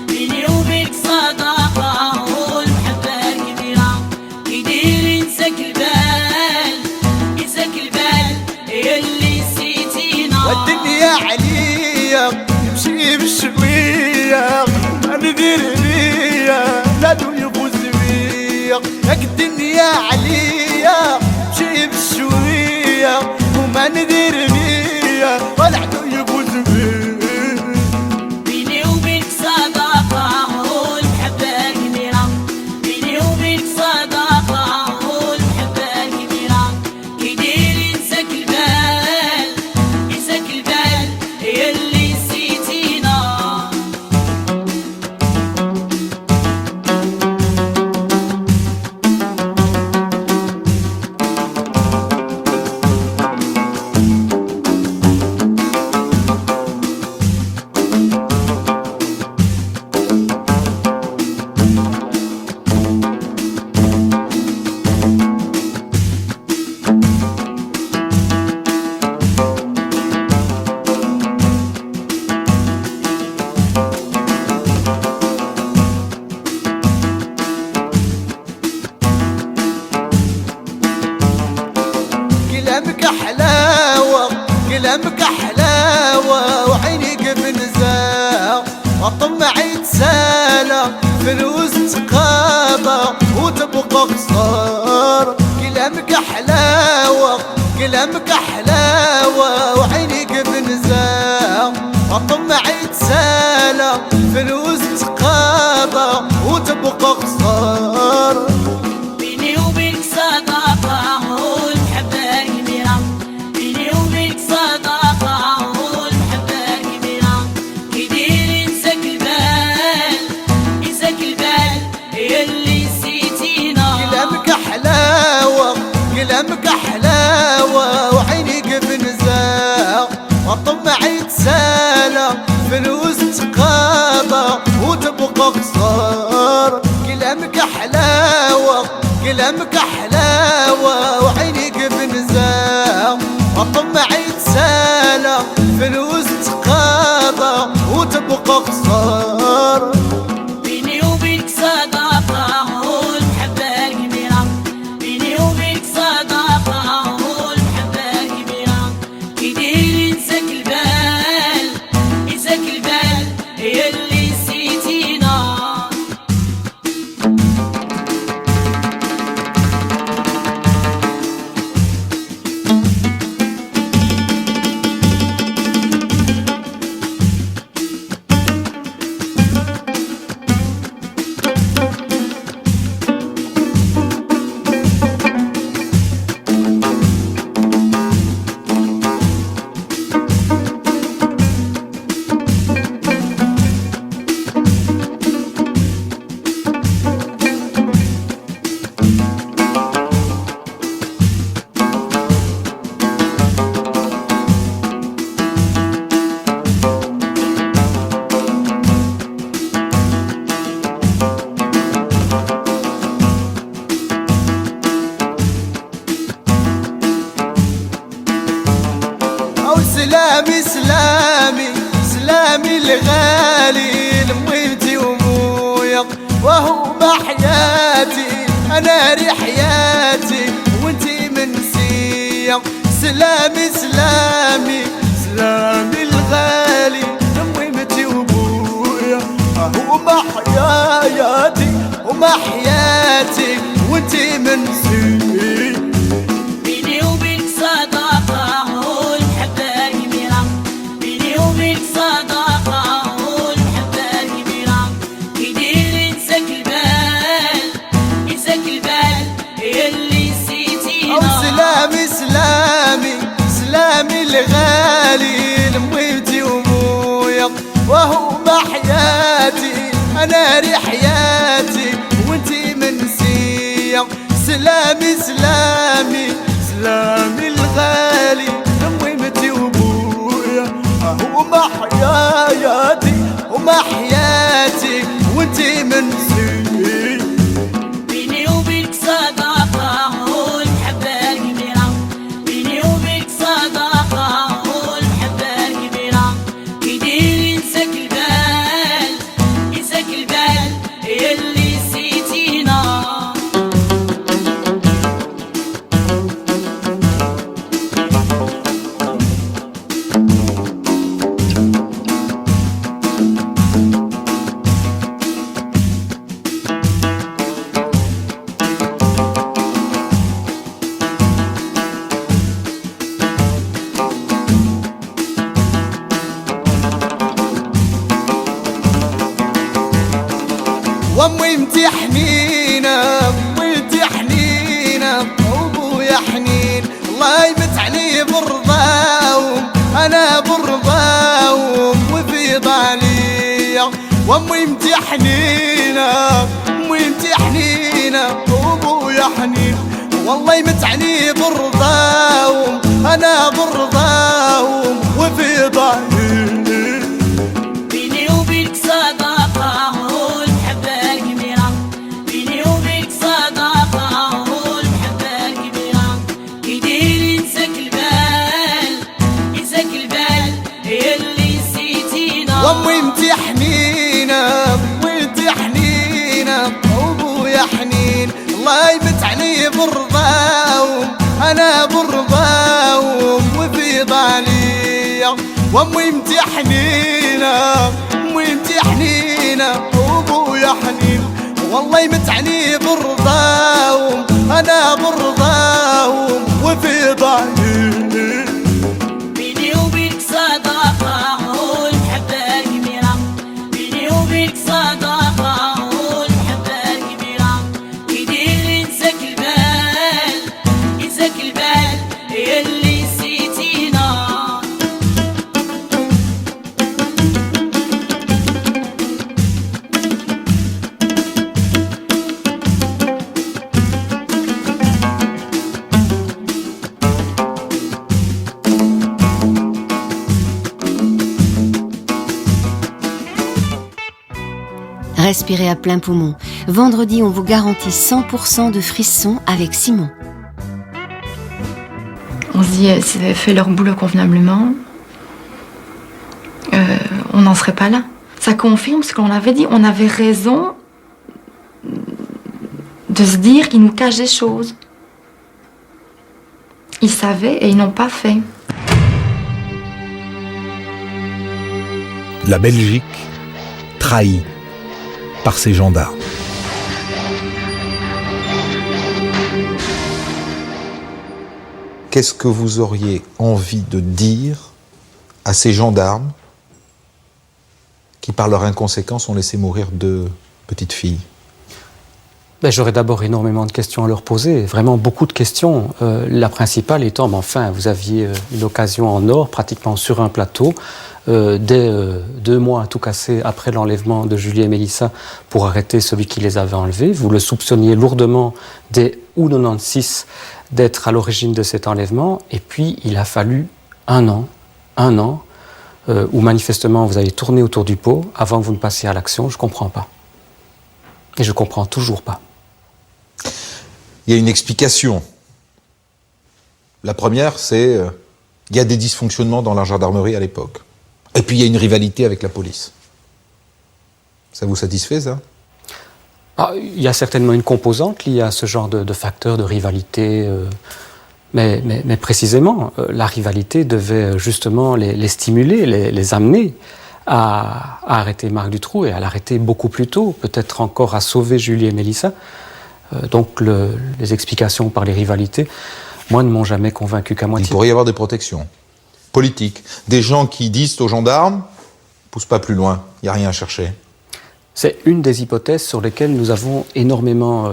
بيني وبينك صداقة والمحبة كبيرة يدير ينساك البال ينساك البال يلي نسيتينا والدنيا عليا نمشي بشوية ما ندير بيا لا دو يفوز بيا ياك الدنيا عليا نمشي بشوية وما ندير بيا ولا عدو يفوز بيا بيني وبينك صداقة والمحبة كبيرة بيني وبينك صداقة والمحبة كبيرة يدير ينساك البال ينساك البال يلي نسيتينا كلامك حلاوة كلامك حلاوة وعينيك بنزاع وطمع يتسالى فلوس تقاضى وتبقى خسارة كلامك حلاوة كلامك حلاوة وعينيك بنزاع وطمع يتسالى فلوس تقاضى وتبقى خسارة بيني وبينك صداقة والمحبة كبيرة بيني وبينك صداقة والمحبة كبيرة يدير ينساك البال ينساك البال يلي نسيتينا كلامك حلاوة كلامك حلاوة وعينيك بنزاع وطمع يتسالى فلوس تقاضى وتبقى خسارة كلامك حلاوة كلامك حلاوة وعينيك بنزاع وطمع يتسالى فلوس تقاضى وتبقى خسارة بيني وبينك صداقة والمحبة كبيرة بيني وبينك صداقة والمحبة كبيرة يدير ينساك البال ينساك البال يلي نسيتينا أو سلامي سلامي سلامي الغالي لميتي ومويا وهو بحياتي أنا ري حياتي وانتي منسية سلامي سلامي سلامي الغالي لميتي ومويا وهو بحياتي وما حياتي وانتي منسية بيني وبينك صداقة والمحبة كبيرة بيني وبينك صداقة والمحبة كبيرة يدير ينساك البال ينساك البال يلي نسيتينا أو سلامي سلامي سلامي الغالي لميتي ومويا وهو بحياتي أنا ري حياتي وانتي منسية سلامي سلامي سلامي الغالي وامي متحنينة امي متحنينة وابويا حنين والله متعني برضاهم انا برضاهم وفي ضهري بيني وبينك صداقة والمحبة كبيرة بيني وبينك صداقة والمحبة كبيرة يدير ينساك البال ينساك البال اللي نسيتينا وامي متحنينة امي متحنينة وابويا حنين الله يمتعني برضاهم انا برضاهم وفي ضالية وامي متحنينة امي متحنينة وابويا حنين والله يمتعني برضاهم انا برضاهم وفي ضالية بيني وبينك صداقة والمحبة كبيرة بيني وبينك صداقة والمحبة كبيرة يدير ينساك البال ينساك البال اللي نسيتينا Respirez à plein poumon. Vendredi, on vous garantit 100% de frissons avec Simon. On se dit, s'ils avaient fait leur boulot convenablement, on n'en serait pas là. Ça confirme ce qu'on avait dit. On avait raison de se dire qu'ils nous cachent des choses. Ils savaient et ils n'ont pas fait. La Belgique trahie par ses gendarmes. Qu'est-ce que vous auriez envie de dire à ces gendarmes qui, par leur inconséquence, ont laissé mourir 2 petites filles? J'aurais d'abord énormément de questions à leur poser, vraiment beaucoup de questions. La principale étant, enfin, vous aviez une occasion en or, pratiquement sur un plateau, dès 2 mois à tout casser après l'enlèvement de Julie et Mélissa pour arrêter celui qui les avait enlevés. Vous le soupçonniez lourdement dès août 96 d'être à l'origine de cet enlèvement. Et puis, il a fallu un an, où manifestement vous avez tourné autour du pot avant que vous ne passiez à l'action. Je ne comprends pas. Et je ne comprends toujours pas. Il y a une explication. La première, c'est il y a des dysfonctionnements dans la gendarmerie à l'époque. Et puis il y a une rivalité avec la police. Ça vous satisfait, ça? Il y a certainement une composante liée à ce genre de facteurs de rivalité. Mais précisément, la rivalité devait justement les stimuler, les amener à arrêter Marc Dutroux et à l'arrêter beaucoup plus tôt, peut-être encore à sauver Julie et Mélissa. Donc les explications par les rivalités, moi, ne m'ont jamais convaincu qu'à moitié. Il pourrait y avoir des protections politiques. Des gens qui disent aux gendarmes, pousse pas plus loin, il n'y a rien à chercher. C'est une des hypothèses sur lesquelles nous avons énormément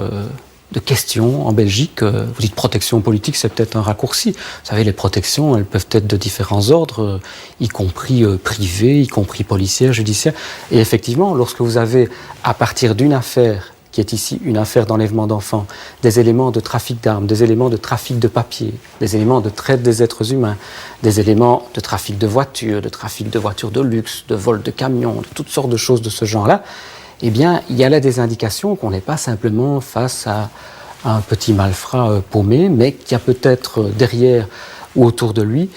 de questions en Belgique. Vous dites protection politique, c'est peut-être un raccourci. Vous savez, les protections, elles peuvent être de différents ordres, y compris privées, y compris policières, judiciaires. Et effectivement, lorsque vous avez, à partir d'une affaire, qui est ici une affaire d'enlèvement d'enfants, des éléments de trafic d'armes, des éléments de trafic de papier, des éléments de traite des êtres humains, des éléments de trafic de voitures de luxe, de vol de camions, de toutes sortes de choses de ce genre-là, eh bien, il y a là des indications qu'on n'est pas simplement face à un petit malfrat paumé, mais qu'il y a peut-être derrière ou autour de lui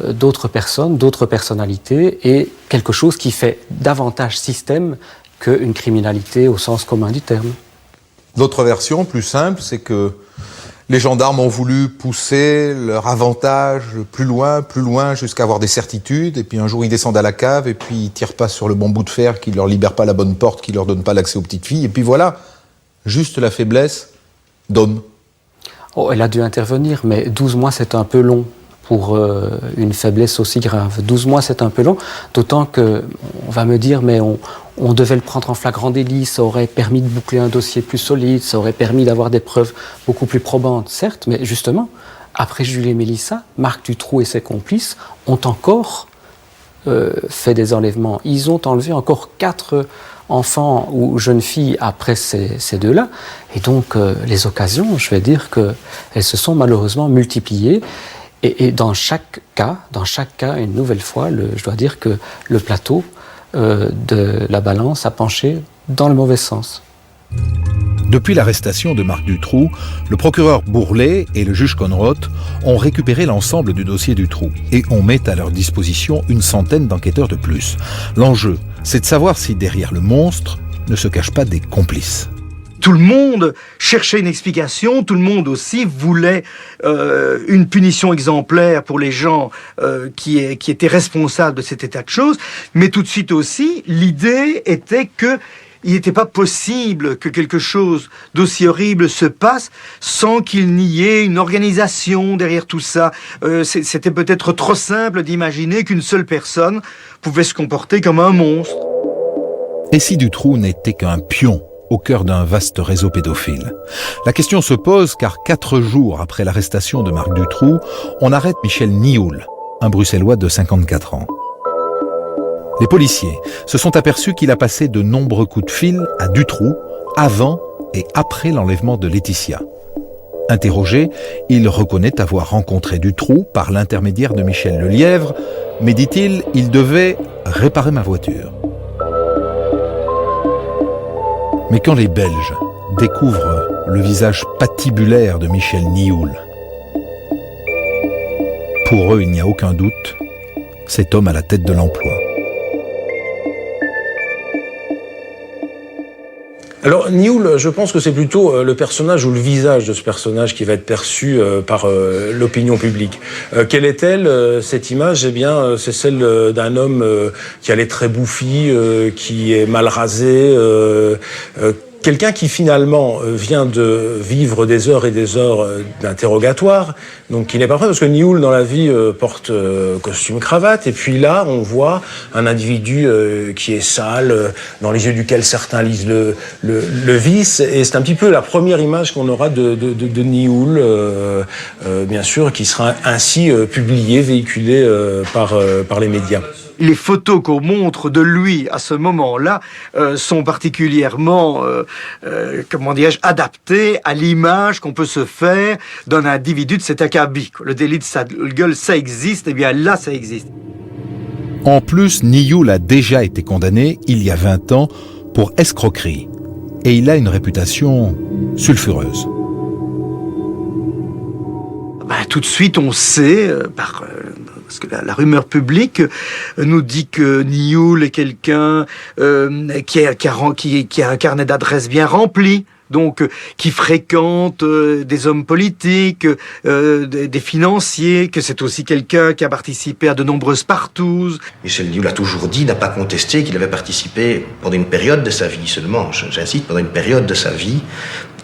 d'autres personnes, d'autres personnalités, et quelque chose qui fait davantage système qu'une criminalité au sens commun du terme. L'autre version, plus simple, c'est que les gendarmes ont voulu pousser leur avantage plus loin, jusqu'à avoir des certitudes, et puis un jour ils descendent à la cave, et puis ils tirent pas sur le bon bout de fer qui leur libère pas la bonne porte, qui leur donne pas l'accès aux petites filles, et puis voilà, juste la faiblesse d'homme. Oh, elle a dû intervenir, mais 12 mois c'est un peu long pour une faiblesse aussi grave. 12 mois c'est un peu long, d'autant que, on va me dire, mais on devait le prendre en flagrant délit, ça aurait permis de boucler un dossier plus solide, ça aurait permis d'avoir des preuves beaucoup plus probantes, certes, mais justement, après Julie et Mélissa, Marc Dutroux et ses complices ont encore fait des enlèvements. Ils ont enlevé encore 4 enfant ou jeune fille après ces deux-là. Et donc, les occasions, je vais dire qu'elles se sont malheureusement multipliées. Et dans chaque cas, une nouvelle fois, je dois dire que le plateau de la balance a penché dans le mauvais sens. Depuis l'arrestation de Marc Dutroux, le procureur Bourlet et le juge Conroth ont récupéré l'ensemble du dossier Dutroux et on met à leur disposition une centaine d'enquêteurs de plus. L'enjeu, c'est de savoir si derrière le monstre ne se cachent pas des complices. Tout le monde cherchait une explication, tout le monde aussi voulait une punition exemplaire pour les gens qui étaient responsables de cet état de choses, mais tout de suite aussi, l'idée était que il n'était pas possible que quelque chose d'aussi horrible se passe sans qu'il n'y ait une organisation derrière tout ça. C'était peut-être trop simple d'imaginer qu'une seule personne pouvait se comporter comme un monstre. Et si Dutroux n'était qu'un pion au cœur d'un vaste réseau pédophile? La question se pose car 4 jours après l'arrestation de Marc Dutroux, on arrête Michel Nioul, un Bruxellois de 54 ans. Les policiers se sont aperçus qu'il a passé de nombreux coups de fil à Dutroux avant et après l'enlèvement de Laetitia. Interrogé, il reconnaît avoir rencontré Dutroux par l'intermédiaire de Michel Lelièvre, mais dit-il, il devait réparer ma voiture. Mais quand les Belges découvrent le visage patibulaire de Michel Nioul, pour eux, il n'y a aucun doute, cet homme à la tête de l'emploi. Alors Nioul, je pense que c'est plutôt le personnage ou le visage de ce personnage qui va être perçu par l'opinion publique. Quelle est-elle, cette image? Eh bien, c'est celle d'un homme qui a les traits bouffis, qui est mal rasé, quelqu'un qui finalement vient de vivre des heures et des heures d'interrogatoire, donc qui n'est pas prêt, parce que Nioul dans la vie porte costume cravate, et puis là on voit un individu qui est sale, dans les yeux duquel certains lisent le vice, et c'est un petit peu la première image qu'on aura de Nioul, bien sûr, qui sera ainsi publiée, véhiculée par les médias. Les photos qu'on montre de lui à ce moment-là sont particulièrement, comment dirais-je, adaptées à l'image qu'on peut se faire d'un individu de cet acabit. Le délit de sale gueule, ça existe, et bien là, ça existe. En plus, Nioul a déjà été condamné, il y a 20 ans, pour escroquerie. Et il a une réputation sulfureuse. Tout de suite, on sait, parce que la rumeur publique nous dit que Nioul est quelqu'un qui a un carnet d'adresses bien rempli, donc qui fréquente des hommes politiques, des financiers, que c'est aussi quelqu'un qui a participé à de nombreuses partouzes. Michel Nioul a toujours dit, n'a pas contesté qu'il avait participé pendant une période de sa vie seulement, j'insiste, pendant une période de sa vie,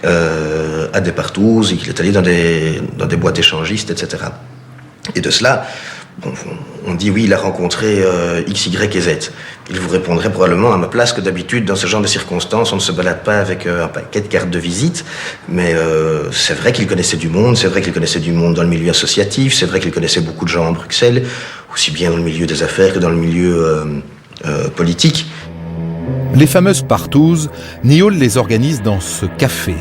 à des partouzes, et qu'il est allé dans des boîtes échangistes, etc. Et de cela, on dit oui, il a rencontré X, Y et Z. Il vous répondrait probablement à ma place que d'habitude, dans ce genre de circonstances, on ne se balade pas avec un paquet de cartes de visite, mais c'est vrai qu'il connaissait du monde, c'est vrai qu'il connaissait du monde dans le milieu associatif, c'est vrai qu'il connaissait beaucoup de gens à Bruxelles, aussi bien dans le milieu des affaires que dans le milieu politique. Les fameuses partouzes, Nioul les organise dans ce café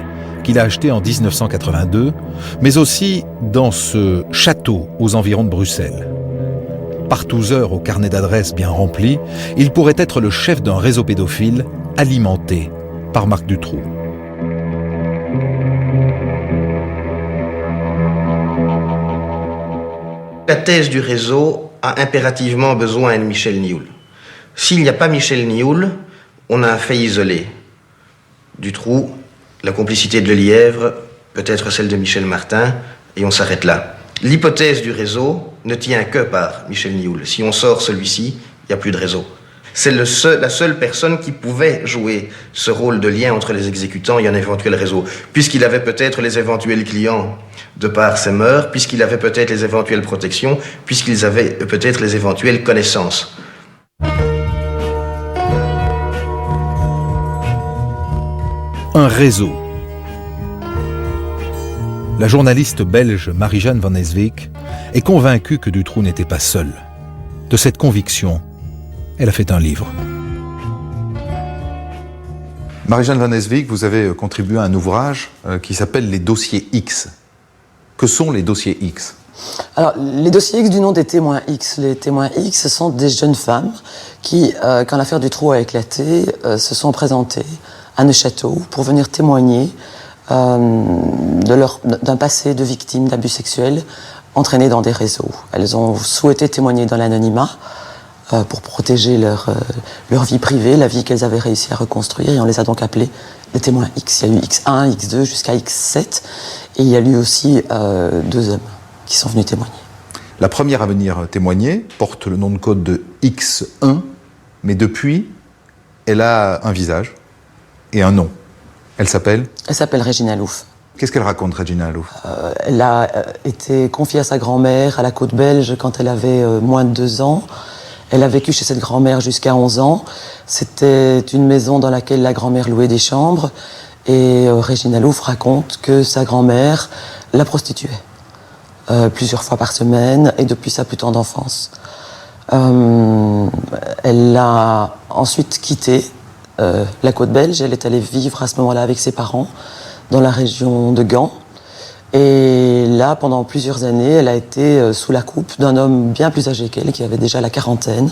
qu'il a acheté en 1982, mais aussi dans ce château aux environs de Bruxelles. Partouzeur au carnet d'adresses bien rempli, il pourrait être le chef d'un réseau pédophile alimenté par Marc Dutroux. La thèse du réseau a impérativement besoin de Michel Nioul. S'il n'y a pas Michel Nioul, on a un fait isolé. Dutroux, la complicité de Lelièvre, peut-être celle de Michel Martin, et on s'arrête là. L'hypothèse du réseau ne tient que par Michel Nioul. Si on sort celui-ci, il n'y a plus de réseau. C'est la seule personne qui pouvait jouer ce rôle de lien entre les exécutants et un éventuel réseau, puisqu'il avait peut-être les éventuels clients de par ses mœurs, puisqu'il avait peut-être les éventuelles protections, puisqu'ils avaient peut-être les éventuelles connaissances. Un réseau. La journaliste belge Marie-Jeanne Van Eswijk est convaincue que Dutroux n'était pas seul. De cette conviction, elle a fait un livre. Marie-Jeanne Van Eswijk, vous avez contribué à un ouvrage qui s'appelle Les dossiers X. Que sont les dossiers X? Alors, les dossiers X du nom des témoins X. Les témoins X, ce sont des jeunes femmes qui, quand l'affaire Dutroux a éclaté, se sont présentées à Neuchâtel pour venir témoigner d'un passé de victimes d'abus sexuels entraînés dans des réseaux. Elles ont souhaité témoigner dans l'anonymat pour protéger leur vie privée, la vie qu'elles avaient réussi à reconstruire, et on les a donc appelés les témoins X. Il y a eu X1, X2 jusqu'à X7, et il y a eu aussi 2 hommes qui sont venus témoigner. La première à venir témoigner porte le nom de code de X1, mais depuis, elle a un visage et un nom. Elle s'appelle? Elle s'appelle Régine Alouf. Qu'est-ce qu'elle raconte, Régine Alouf? Elle a été confiée à sa grand-mère à la côte belge quand elle avait moins de 2 ans. Elle a vécu chez cette grand-mère jusqu'à 11 ans. C'était une maison dans laquelle la grand-mère louait des chambres. Et Régine Alouf raconte que sa grand-mère la prostituait plusieurs fois par semaine et depuis sa plus tendre enfance. Elle a ensuite quitté la côte belge. Elle est allée vivre à ce moment-là avec ses parents dans la région de Gand. Et là, pendant plusieurs années, elle a été sous la coupe d'un homme bien plus âgé qu'elle, qui avait déjà la quarantaine,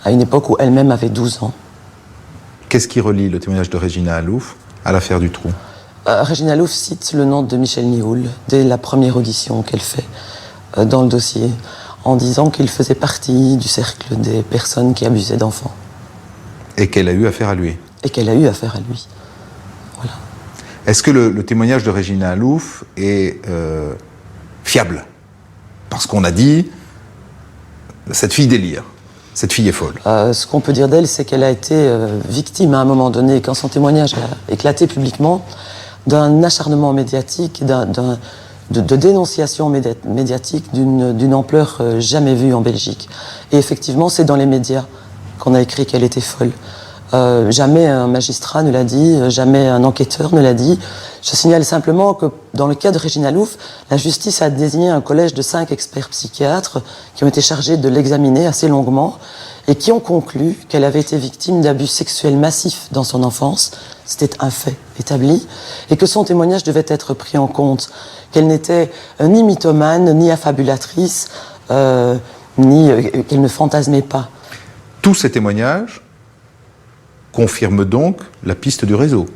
à une époque où elle-même avait 12 ans. Qu'est-ce qui relie le témoignage de Régine Alouf à l'affaire Dutroux? Régine Alouf cite le nom de Michel Nioul dès la première audition qu'elle fait dans le dossier, en disant qu'il faisait partie du cercle des personnes qui abusaient d'enfants. Et qu'elle a eu affaire à lui. Et qu'elle a eu affaire à lui. Voilà. Est-ce que le témoignage de Régine Alouf est fiable? Parce qu'on a dit, cette fille délire, cette fille est folle. Ce qu'on peut dire d'elle, c'est qu'elle a été victime à un moment donné, quand son témoignage a éclaté publiquement, d'un acharnement médiatique, de dénonciation médiatique d'une ampleur jamais vue en Belgique. Et effectivement, c'est dans les médias qu'on a écrit qu'elle était folle. Jamais un magistrat ne l'a dit, jamais un enquêteur ne l'a dit. Je signale simplement que dans le cas de Régine Alouf, la justice a désigné un collège de 5 experts psychiatres qui ont été chargés de l'examiner assez longuement et qui ont conclu qu'elle avait été victime d'abus sexuels massifs dans son enfance. C'était un fait établi, et que son témoignage devait être pris en compte, qu'elle n'était ni mythomane, ni affabulatrice, ni qu'elle ne fantasmait pas. Tous ces témoignages confirment donc la piste du réseau.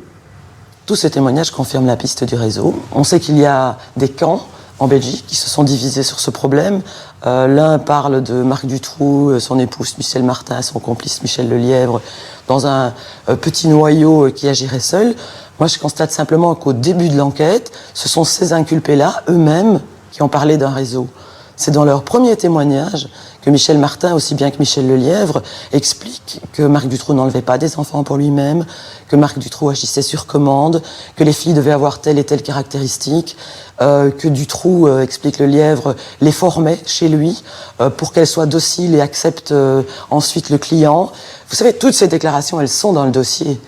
Tous ces témoignages confirment la piste du réseau. On sait qu'il y a des camps en Belgique qui se sont divisés sur ce problème. L'un parle de Marc Dutroux, son épouse Michel Martin, son complice Michel Lelièvre, dans un petit noyau qui agirait seul. Moi, je constate simplement qu'au début de l'enquête, ce sont ces inculpés-là, eux-mêmes, qui ont parlé d'un réseau. C'est dans leur premier témoignage que Michel Martin, aussi bien que Michel Lelièvre, explique que Marc Dutroux n'enlevait pas des enfants pour lui-même, que Marc Dutroux agissait sur commande, que les filles devaient avoir telle et telle caractéristique, que Dutroux, explique Lelièvre, les formait chez lui pour qu'elles soient dociles et acceptent ensuite le client. Vous savez, toutes ces déclarations, elles sont dans le dossier.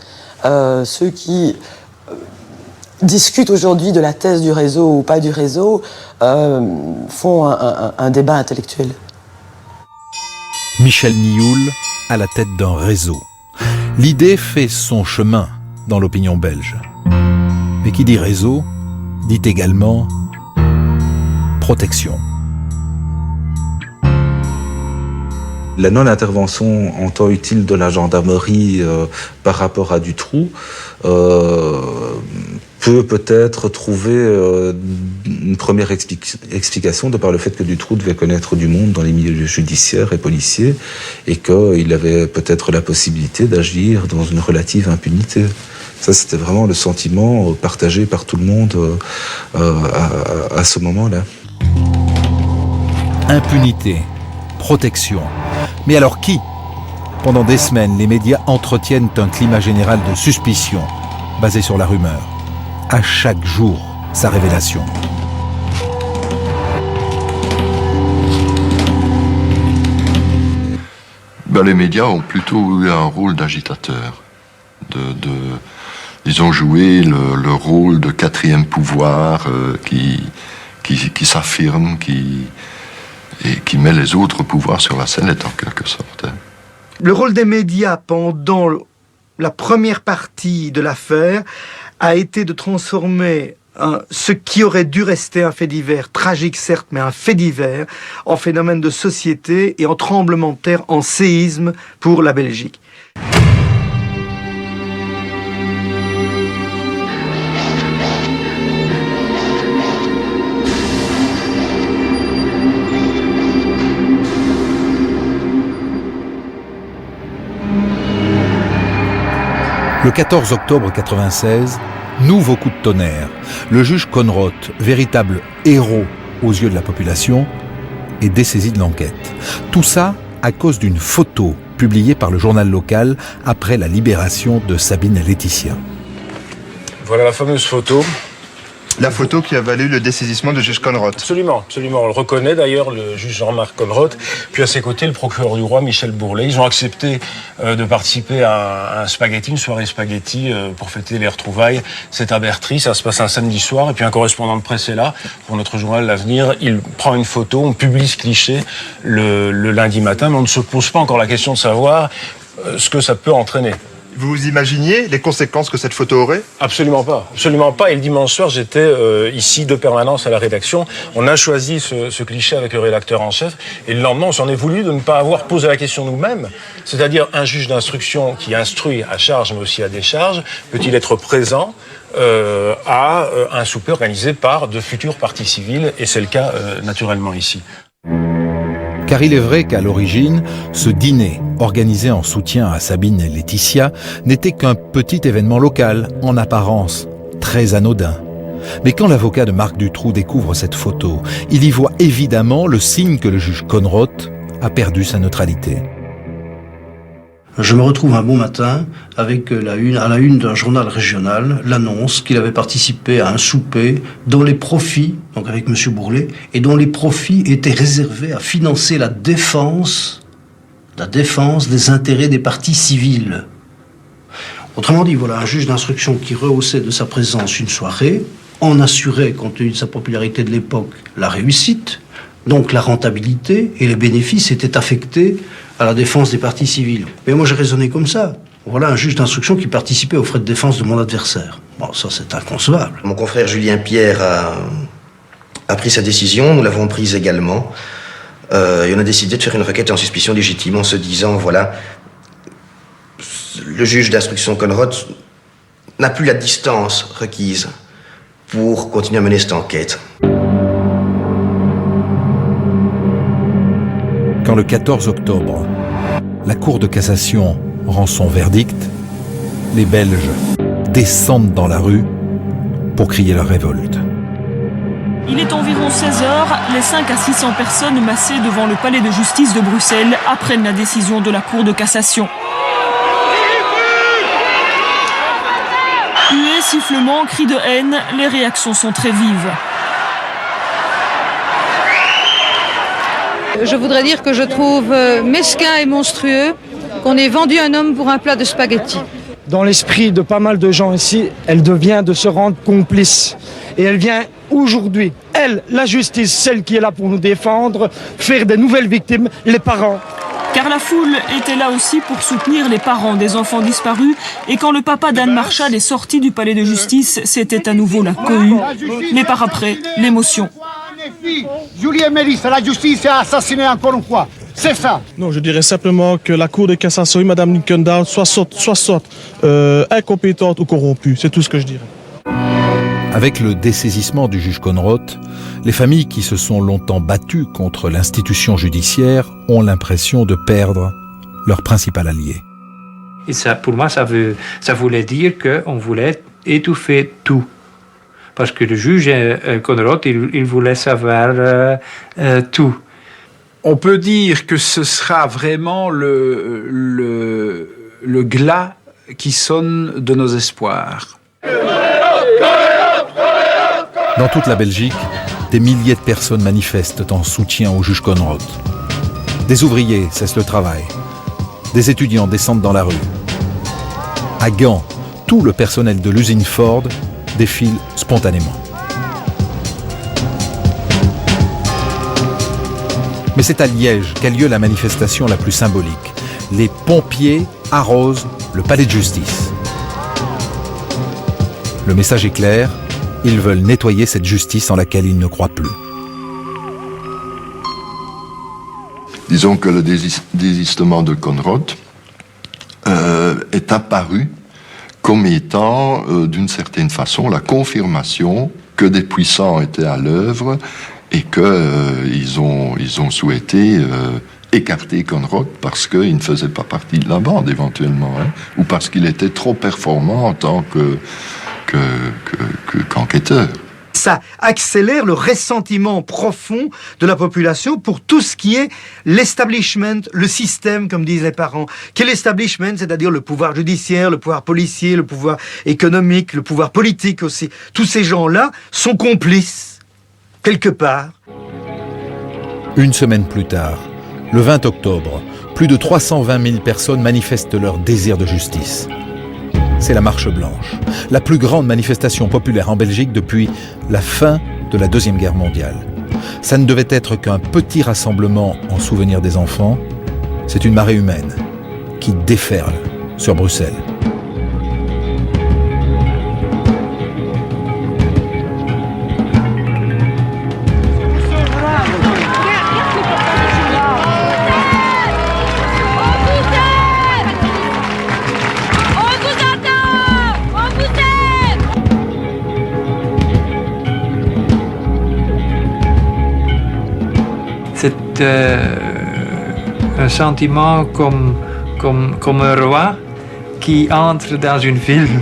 Ceux qui discutent aujourd'hui de la thèse du réseau ou pas du réseau font un débat intellectuel. Michel Nioul à la tête d'un réseau. L'idée fait son chemin dans l'opinion belge. Mais qui dit réseau, dit également protection. La non-intervention en temps utile de la gendarmerie par rapport à Dutroux peut peut-être trouver une première explication de par le fait que Dutroux devait connaître du monde dans les milieux judiciaires et policiers et qu'il avait peut-être la possibilité d'agir dans une relative impunité. Ça, c'était vraiment le sentiment partagé par tout le monde à ce moment-là. Impunité, protection. Mais alors qui? Pendant des semaines, les médias entretiennent un climat général de suspicion, basé sur la rumeur. À chaque jour, sa révélation. Les médias ont plutôt eu un rôle d'agitateur, ils ont joué le rôle de quatrième pouvoir qui s'affirme, et qui met les autres pouvoirs sur la sellette en quelque sorte. Le rôle des médias pendant la première partie de l'affaire a été de transformer ce qui aurait dû rester un fait divers, tragique certes, mais un fait divers, en phénomène de société et en tremblement de terre, en séisme pour la Belgique. Le 14 octobre 1996, nouveau coup de tonnerre. Le juge Conrot, véritable héros aux yeux de la population, est dessaisi de l'enquête. Tout ça à cause d'une photo publiée par le journal local après la libération de Sabine et Laetitia. Voilà la fameuse photo. La photo qui a valu le dessaisissement du juge Conrot. Absolument, absolument. On le reconnaît d'ailleurs, le juge Jean-Marc Conrot. Puis à ses côtés, le procureur du roi, Michel Bourlet. Ils ont accepté de participer à un spaghetti, une soirée spaghetti pour fêter les retrouvailles. C'est à Bertry, ça se passe un samedi soir. Et puis un correspondant de presse est là pour notre journal L'Avenir. Il prend une photo, on publie ce cliché le lundi matin, mais on ne se pose pas encore la question de savoir ce que ça peut entraîner. Vous imaginiez les conséquences que cette photo aurait ? Absolument pas, absolument pas. Et le dimanche soir, j'étais ici de permanence à la rédaction. On a choisi ce cliché avec le rédacteur en chef. Et le lendemain, on s'en est voulu de ne pas avoir posé la question nous-mêmes. C'est-à-dire, un juge d'instruction qui instruit à charge, mais aussi à décharge, peut-il être présent à un souper organisé par de futures parties civiles ? Et c'est le cas naturellement ici. Car il est vrai qu'à l'origine, ce dîner, organisé en soutien à Sabine et Laetitia, n'était qu'un petit événement local, en apparence, très anodin. Mais quand l'avocat de Marc Dutroux découvre cette photo, il y voit évidemment le signe que le juge Conrot a perdu sa neutralité. Je me retrouve un bon matin avec à la une d'un journal régional, l'annonce qu'il avait participé à un souper dont les profits, donc avec M. Bourlet, et dont les profits étaient réservés à financer la défense des intérêts des parties civiles. Autrement dit, voilà un juge d'instruction qui rehaussait de sa présence une soirée, en assurait, compte tenu de sa popularité de l'époque, la réussite, donc la rentabilité et les bénéfices étaient affectés à la défense des parties civiles. Mais moi j'ai raisonné comme ça. Voilà un juge d'instruction qui participait aux frais de défense de mon adversaire. Bon, ça c'est inconcevable. Mon confrère Julien Pierre a pris sa décision, nous l'avons prise également. Et on a décidé de faire une requête en suspicion légitime en se disant, voilà, le juge d'instruction Conrot n'a plus la distance requise pour continuer à mener cette enquête. Quand le 14 octobre, la Cour de cassation rend son verdict, les Belges descendent dans la rue pour crier leur révolte. Il est environ 16h, les 500 à 600 personnes massées devant le palais de justice de Bruxelles apprennent la décision de la Cour de cassation. Huées, sifflements, cris de haine, les réactions sont très vives. Je voudrais dire que je trouve mesquin et monstrueux qu'on ait vendu un homme pour un plat de spaghettis. Dans l'esprit de pas mal de gens ici, elle devient de se rendre complice. Et elle vient aujourd'hui, elle, la justice, celle qui est là pour nous défendre, faire des nouvelles victimes, les parents. Car la foule était là aussi pour soutenir les parents des enfants disparus. Et quand le papa d'Anne Marchal est sorti du palais de justice, c'était à nouveau la cohue. Mais par après, l'émotion. Julie et Mélissa, la justice a assassiné encore une fois. C'est ça. Non, je dirais simplement que la Cour de cassation et Mme Linkendahl soit incompétente ou corrompue. C'est tout ce que je dirais. Avec le dessaisissement du juge Conrot, les familles qui se sont longtemps battues contre l'institution judiciaire ont l'impression de perdre leur principal allié. Et ça, pour moi, ça voulait dire qu'on voulait étouffer tout. Parce que le juge Conrot, il voulait savoir tout. On peut dire que ce sera vraiment le glas qui sonne de nos espoirs. Dans toute la Belgique, des milliers de personnes manifestent en soutien au juge Conrot. Des ouvriers cessent le travail. Des étudiants descendent dans la rue. À Gand, tout le personnel de l'usine Ford défile spontanément. Mais c'est à Liège qu'a lieu la manifestation la plus symbolique. Les pompiers arrosent le palais de justice. Le message est clair, ils veulent nettoyer cette justice en laquelle ils ne croient plus. Disons que le désistement de Conrod est apparu comme étant, d'une certaine façon, la confirmation que des puissants étaient à l'œuvre et qu'ils ont souhaité écarter Conrod parce qu'il ne faisait pas partie de la bande éventuellement, ou parce qu'il était trop performant en tant qu'enquêteur. Ça accélère le ressentiment profond de la population pour tout ce qui est l'establishment, le système, comme disent les parents. Quel establishment, c'est-à-dire le pouvoir judiciaire, le pouvoir policier, le pouvoir économique, le pouvoir politique aussi. Tous ces gens-là sont complices, quelque part. Une semaine plus tard, le 20 octobre, plus de 320 000 personnes manifestent leur désir de justice. C'est la Marche Blanche, la plus grande manifestation populaire en Belgique depuis la fin de la Deuxième Guerre mondiale. Ça ne devait être qu'un petit rassemblement en souvenir des enfants. C'est une marée humaine qui déferle sur Bruxelles. C'est un sentiment comme un roi qui entre dans une ville.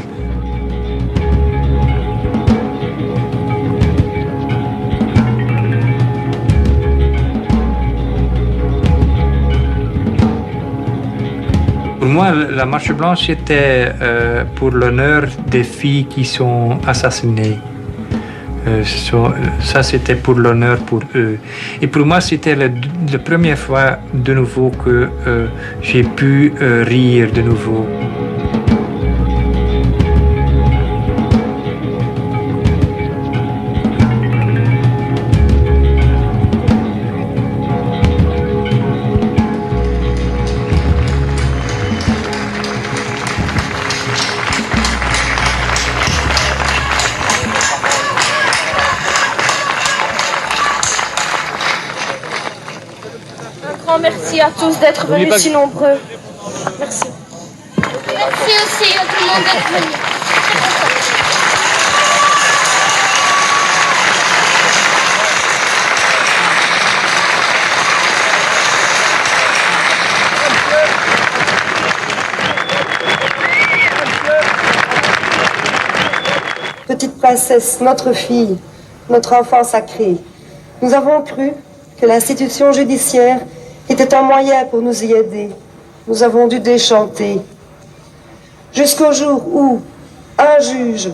Pour moi, la Marche Blanche était pour l'honneur des filles qui sont assassinées. Ça, c'était pour l'honneur pour eux. Et pour moi, c'était la première fois de nouveau que j'ai pu rire de nouveau. Merci à tous d'être venus si nombreux. Merci. Merci aussi à tout le monde d'être venu. Petite princesse, notre fille, notre enfant sacré, nous avons cru que l'institution judiciaire était un moyen pour nous y aider. Nous avons dû déchanter. Jusqu'au jour où un juge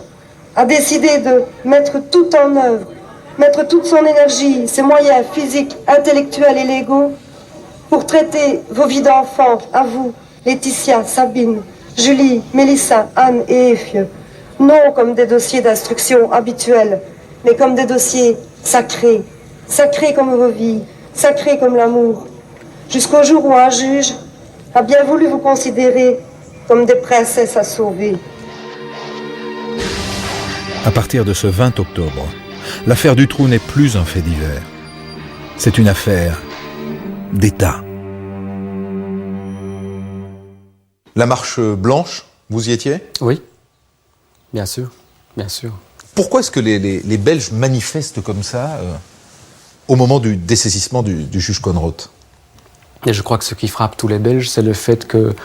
a décidé de mettre tout en œuvre, mettre toute son énergie, ses moyens physiques, intellectuels et légaux pour traiter vos vies d'enfants, à vous, Laetitia, Sabine, Julie, Mélissa, Anne et Efieux, non comme des dossiers d'instruction habituels, mais comme des dossiers sacrés, sacrés comme vos vies, sacrés comme l'amour. Jusqu'au jour où un juge a bien voulu vous considérer comme des princesses à sauver. À partir de ce 20 octobre, l'affaire Dutroux n'est plus un fait divers. C'est une affaire d'État. La Marche Blanche, vous y étiez? Oui, bien sûr, bien sûr. Pourquoi est-ce que les Belges manifestent comme ça au moment du dessaisissement du juge Conrod? Et je crois que ce qui frappe tous les Belges, c'est le fait que,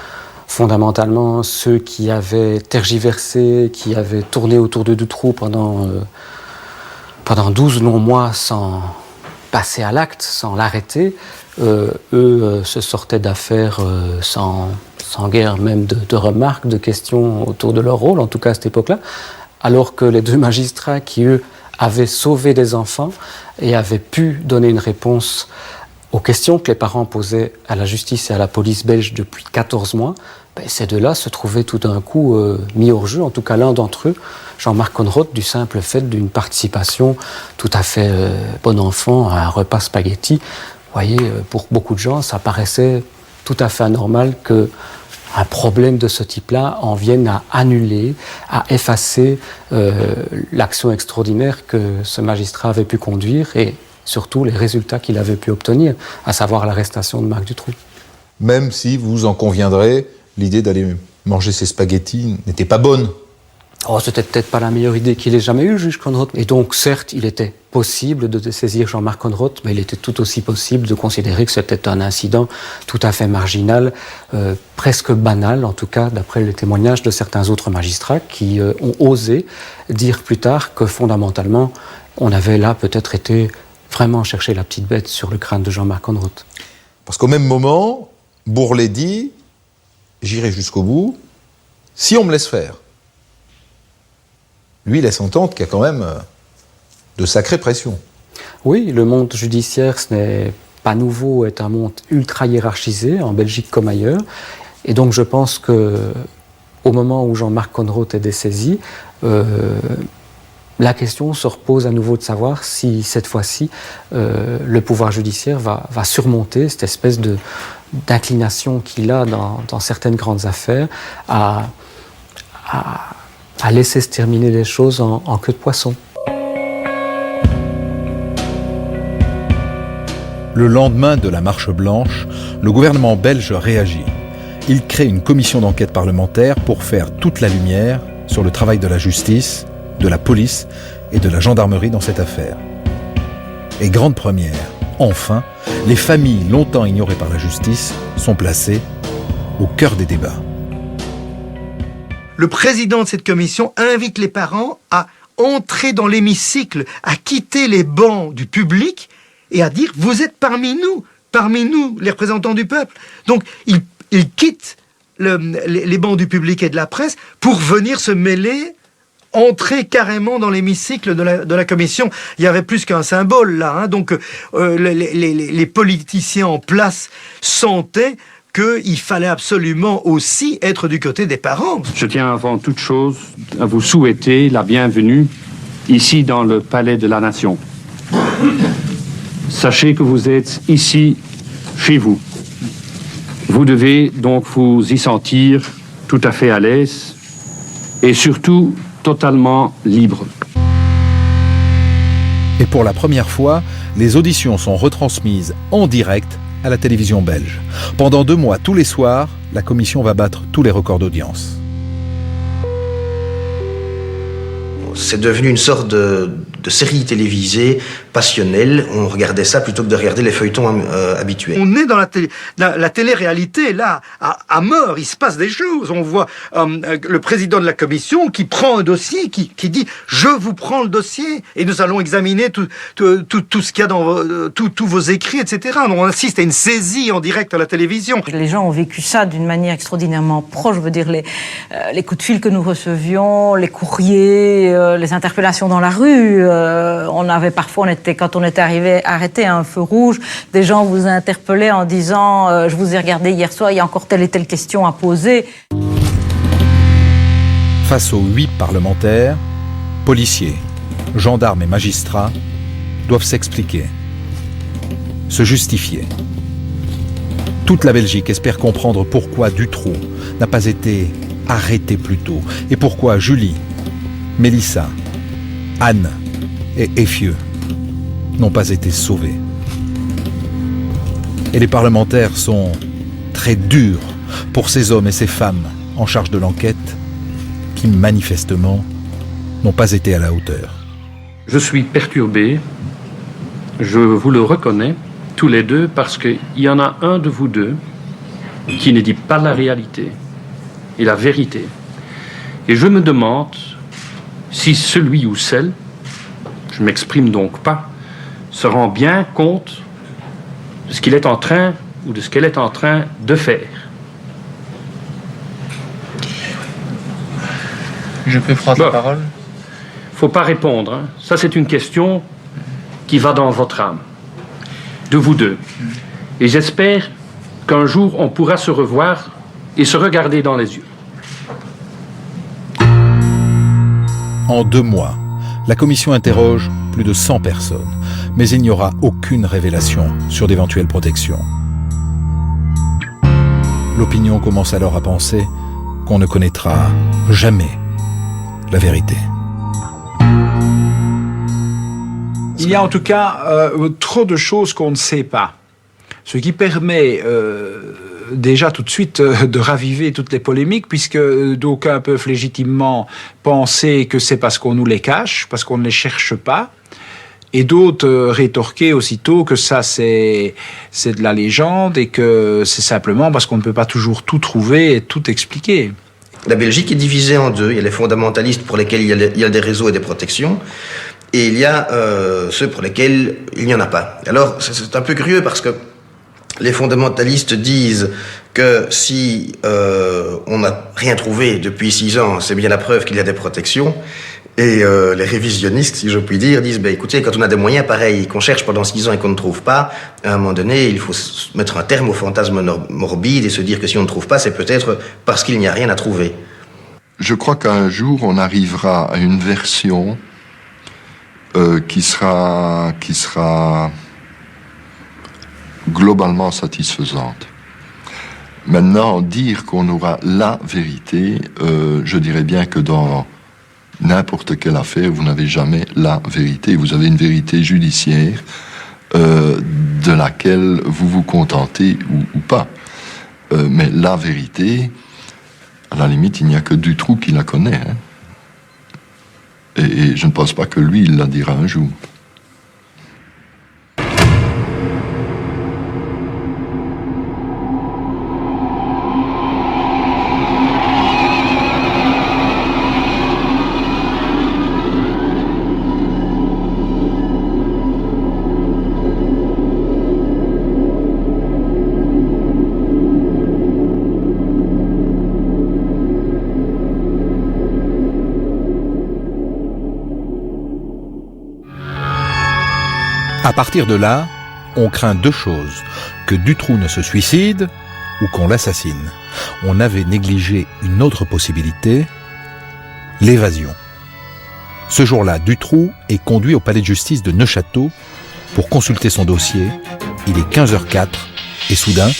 fondamentalement, ceux qui avaient tergiversé, qui avaient tourné autour de Dutroux pendant 12 longs mois sans passer à l'acte, sans l'arrêter, eux se sortaient d'affaires sans guère même de remarques, de questions autour de leur rôle, en tout cas à cette époque-là, alors que les deux magistrats qui, eux, avaient sauvé des enfants et avaient pu donner une réponse aux questions que les parents posaient à la justice et à la police belge depuis 14 mois, ces deux-là se trouvaient tout d'un coup mis hors jeu, en tout cas l'un d'entre eux, Jean-Marc Conrod, du simple fait d'une participation tout à fait bon enfant à un repas spaghetti. Vous voyez, pour beaucoup de gens, ça paraissait tout à fait anormal que un problème de ce type-là en vienne à annuler, à effacer l'action extraordinaire que ce magistrat avait pu conduire et surtout les résultats qu'il avait pu obtenir, à savoir l'arrestation de Marc Dutroux. Même si, vous en conviendrez, l'idée d'aller manger ses spaghettis n'était pas bonne. Oh, c'était peut-être pas la meilleure idée qu'il ait jamais eue, le juge Conrod. Et donc, certes, il était possible de saisir Jean-Marc Conrod, mais il était tout aussi possible de considérer que c'était un incident tout à fait marginal, presque banal, en tout cas, d'après le témoignage de certains autres magistrats qui ont osé dire plus tard que, fondamentalement, on avait là peut-être été vraiment chercher la petite bête sur le crâne de Jean-Marc Conrod. Parce qu'au même moment, Bourlet dit « J'irai jusqu'au bout, si on me laisse faire ». Lui, il laisse entendre qu'il y a quand même de sacrées pressions. Oui, le monde judiciaire, ce n'est pas nouveau, est un monde ultra hiérarchisé, en Belgique comme ailleurs. Et donc je pense qu'au moment où Jean-Marc Conrod est dessaisi, la question se repose à nouveau de savoir si, cette fois-ci, le pouvoir judiciaire va surmonter cette espèce d'inclination qu'il a dans certaines grandes affaires à laisser se terminer les choses en queue de poisson. Le lendemain de la marche blanche, le gouvernement belge réagit. Il crée une commission d'enquête parlementaire pour faire toute la lumière sur le travail de la justice, de la police et de la gendarmerie dans cette affaire. Et grande première, enfin, les familles longtemps ignorées par la justice sont placées au cœur des débats. Le président de cette commission invite les parents à entrer dans l'hémicycle, à quitter les bancs du public et à dire « Vous êtes parmi nous, les représentants du peuple ». Donc, il quitte les bancs du public et de la presse pour venir se mêler, entrer carrément dans l'hémicycle de la commission. Il y avait plus qu'un symbole là. Hein. Donc, les politiciens en place sentaient qu'il fallait absolument aussi être du côté des parents. Je tiens avant toute chose à vous souhaiter la bienvenue ici dans le Palais de la Nation. Sachez que vous êtes ici, chez vous. Vous devez donc vous y sentir tout à fait à l'aise et surtout totalement libre. Et pour la première fois, les auditions sont retransmises en direct à la télévision belge. Pendant 2 mois, tous les soirs, la commission va battre tous les records d'audience. C'est devenu une sorte de série télévisée passionnelle. On regardait ça plutôt que de regarder les feuilletons habituels. On est dans la télé-réalité, là, à mort, il se passe des choses. On voit le président de la commission qui prend un dossier, qui dit « Je vous prends le dossier et nous allons examiner tout ce qu'il y a dans tous vos écrits, etc. » On assiste à une saisie en direct à la télévision. Les gens ont vécu ça d'une manière extraordinairement proche. Je veux dire, les coups de fil que nous recevions, les courriers, les interpellations dans la rue. Quand on était arrêté à un feu rouge, des gens vous interpellaient en disant je vous ai regardé hier soir, il y a encore telle et telle question à poser. Face aux 8 parlementaires, policiers, gendarmes et magistrats doivent s'expliquer, se justifier. Toute la Belgique espère comprendre pourquoi Dutroux n'a pas été arrêté plus tôt et pourquoi Julie, Mélissa, Anne et Effieux n'ont pas été sauvés. Et les parlementaires sont très durs pour ces hommes et ces femmes en charge de l'enquête qui, manifestement, n'ont pas été à la hauteur. Je suis perturbé, je vous le reconnais, tous les deux, parce qu'il y en a un de vous deux qui ne dit pas la réalité et la vérité. Et je me demande si celui ou celle, je ne m'exprime donc pas, se rend bien compte de ce qu'il est en train ou de ce qu'elle est en train de faire. Je peux prendre la parole? Faut pas répondre. Hein. Ça, c'est une question qui va dans votre âme, de vous deux. Et j'espère qu'un jour, on pourra se revoir et se regarder dans les yeux. En 2 mois, la commission interroge plus de 100 personnes, mais il n'y aura aucune révélation sur d'éventuelles protections. L'opinion commence alors à penser qu'on ne connaîtra jamais la vérité. Il y a en tout cas trop de choses qu'on ne sait pas. Ce qui permet déjà tout de suite de raviver toutes les polémiques, puisque d'aucuns peuvent légitimement penser que c'est parce qu'on nous les cache, parce qu'on ne les cherche pas, et d'autres rétorquer aussitôt que ça c'est de la légende et que c'est simplement parce qu'on ne peut pas toujours tout trouver et tout expliquer. La Belgique est divisée en deux. Il y a les fondamentalistes pour lesquels il y a des réseaux et des protections, et il y a ceux pour lesquels il n'y en a pas. Alors c'est un peu curieux parce que les fondamentalistes disent que si on n'a rien trouvé depuis 6 ans, c'est bien la preuve qu'il y a des protections. Et les révisionnistes, si je puis dire, disent écoutez, quand on a des moyens pareils qu'on cherche pendant 6 ans et qu'on ne trouve pas, à un moment donné, il faut mettre un terme au fantasme morbide et se dire que si on ne trouve pas, c'est peut-être parce qu'il n'y a rien à trouver. Je crois qu'un jour, on arrivera à une version qui sera globalement satisfaisante. Maintenant, dire qu'on aura la vérité, je dirais bien que dans n'importe quelle affaire, vous n'avez jamais la vérité. Vous avez une vérité judiciaire de laquelle vous vous contentez ou pas. Mais la vérité, à la limite, il n'y a que Dutroux qui la connaît. Hein. Et je ne pense pas que lui, il la dira un jour. À partir de là, on craint 2 choses, que Dutroux ne se suicide ou qu'on l'assassine. On avait négligé une autre possibilité, l'évasion. Ce jour-là, Dutroux est conduit au palais de justice de Neufchâteau pour consulter son dossier. Il est 15h04 et soudain...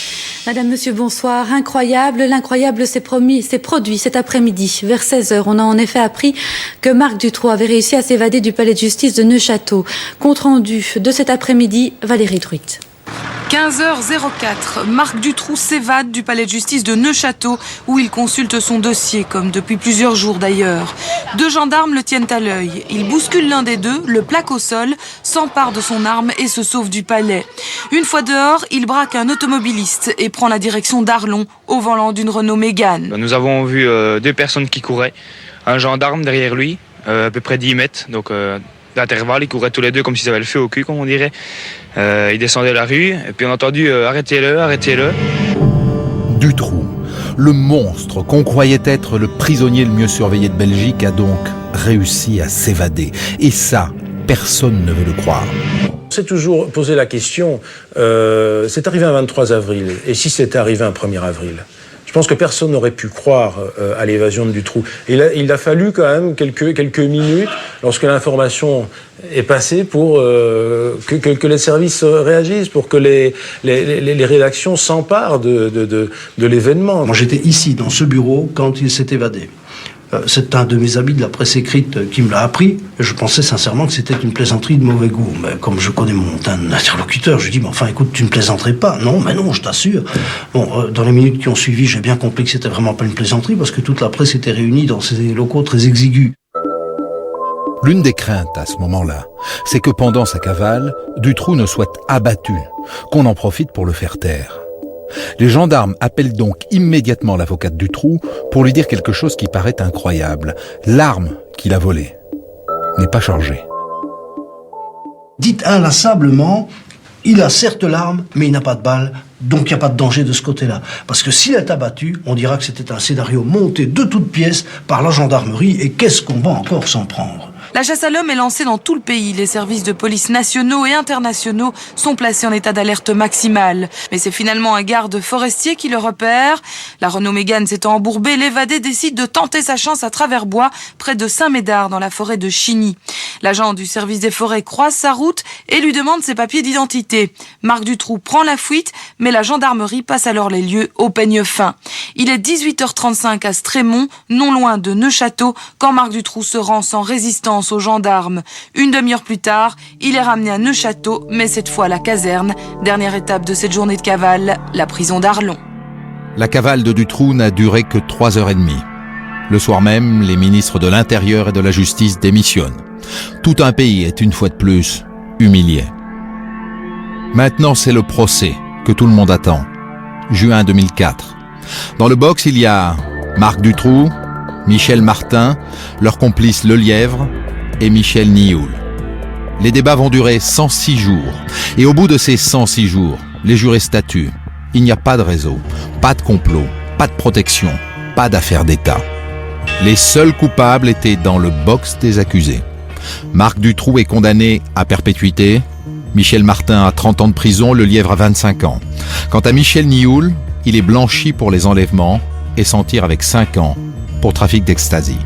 Madame, monsieur, bonsoir. Incroyable, l'incroyable s'est produit cet après-midi. Vers 16h, on a en effet appris que Marc Dutroux avait réussi à s'évader du palais de justice de Neufchâteau. Compte rendu de cet après-midi, Valérie Druit. 15h04, Marc Dutroux s'évade du palais de justice de Neufchâteau où il consulte son dossier, comme depuis plusieurs jours d'ailleurs. 2 gendarmes le tiennent à l'œil. Il bouscule l'un des 2, le plaque au sol, s'empare de son arme et se sauve du palais. Une fois dehors, il braque un automobiliste et prend la direction d'Arlon au volant d'une Renault Mégane. Nous avons vu 2 personnes qui couraient, un gendarme derrière lui, à peu près 10 mètres, donc d'intervalle, ils couraient tous les 2 comme s'ils avaient le feu au cul, comme on dirait. Ils descendaient la rue, et puis on a entendu arrêtez-le, arrêtez-le. Dutroux, le monstre qu'on croyait être le prisonnier le mieux surveillé de Belgique, a donc réussi à s'évader. Et ça, personne ne veut le croire. On s'est toujours posé la question, c'est arrivé un 23 avril, et si c'était arrivé un 1er avril ? Je pense que personne n'aurait pu croire à l'évasion de Dutroux. Il a fallu quand même quelques minutes, lorsque l'information est passée, pour que les services réagissent, pour que les rédactions s'emparent de l'événement. Moi, j'étais ici, dans ce bureau, quand il s'est évadé. C'est un de mes amis de la presse écrite qui me l'a appris. Je pensais sincèrement que c'était une plaisanterie de mauvais goût. Mais comme je connais mon interlocuteur, je lui dis, mais enfin, écoute, tu ne plaisanterais pas. Non, mais non, je t'assure. Bon, dans les minutes qui ont suivi, j'ai bien compris que c'était vraiment pas une plaisanterie parce que toute la presse était réunie dans ces locaux très exigus. L'une des craintes à ce moment-là, c'est que pendant sa cavale, Dutroux ne soit abattu, qu'on en profite pour le faire taire. Les gendarmes appellent donc immédiatement l'avocat de Dutroux pour lui dire quelque chose qui paraît incroyable. L'arme qu'il a volée n'est pas chargée. Dites inlassablement, il a certes l'arme, mais il n'a pas de balle, donc il n'y a pas de danger de ce côté-là. Parce que s'il est abattu, on dira que c'était un scénario monté de toutes pièces par la gendarmerie, et qu'est-ce qu'on va encore s'en prendre ? La chasse à l'homme est lancée dans tout le pays. Les services de police nationaux et internationaux sont placés en état d'alerte maximale. Mais c'est finalement un garde forestier qui le repère. La Renault Mégane s'étant embourbée, l'évadé décide de tenter sa chance à travers bois, près de Saint-Médard, dans la forêt de Chigny. L'agent du service des forêts croise sa route et lui demande ses papiers d'identité. Marc Dutroux prend la fuite, mais la gendarmerie passe alors les lieux au peigne fin. Il est 18h35 à Strémont, non loin de Neufchâteau, quand Marc Dutroux se rend sans résistance aux gendarmes. Une demi-heure plus tard, il est ramené à Neufchâteau, mais cette fois à la caserne. Dernière étape de cette journée de cavale, la prison d'Arlon. La cavale de Dutroux n'a duré que 3h30. Le soir même, les ministres de l'Intérieur et de la Justice démissionnent. Tout un pays est une fois de plus humilié. Maintenant, c'est le procès que tout le monde attend. Juin 2004. Dans le box, il y a Marc Dutroux, Michel Martin, leur complice Lelièvre et Michel Nioul. Les débats vont durer 106 jours. Et au bout de ces 106 jours, les jurés statuent. Il n'y a pas de réseau, pas de complot, pas de protection, pas d'affaire d'État. Les seuls coupables étaient dans le box des accusés. Marc Dutroux est condamné à perpétuité, Michel Martin à 30 ans de prison, Lelièvre à 25 ans. Quant à Michel Nioul, il est blanchi pour les enlèvements et s'en tire avec 5 ans pour trafic d'ecstasy.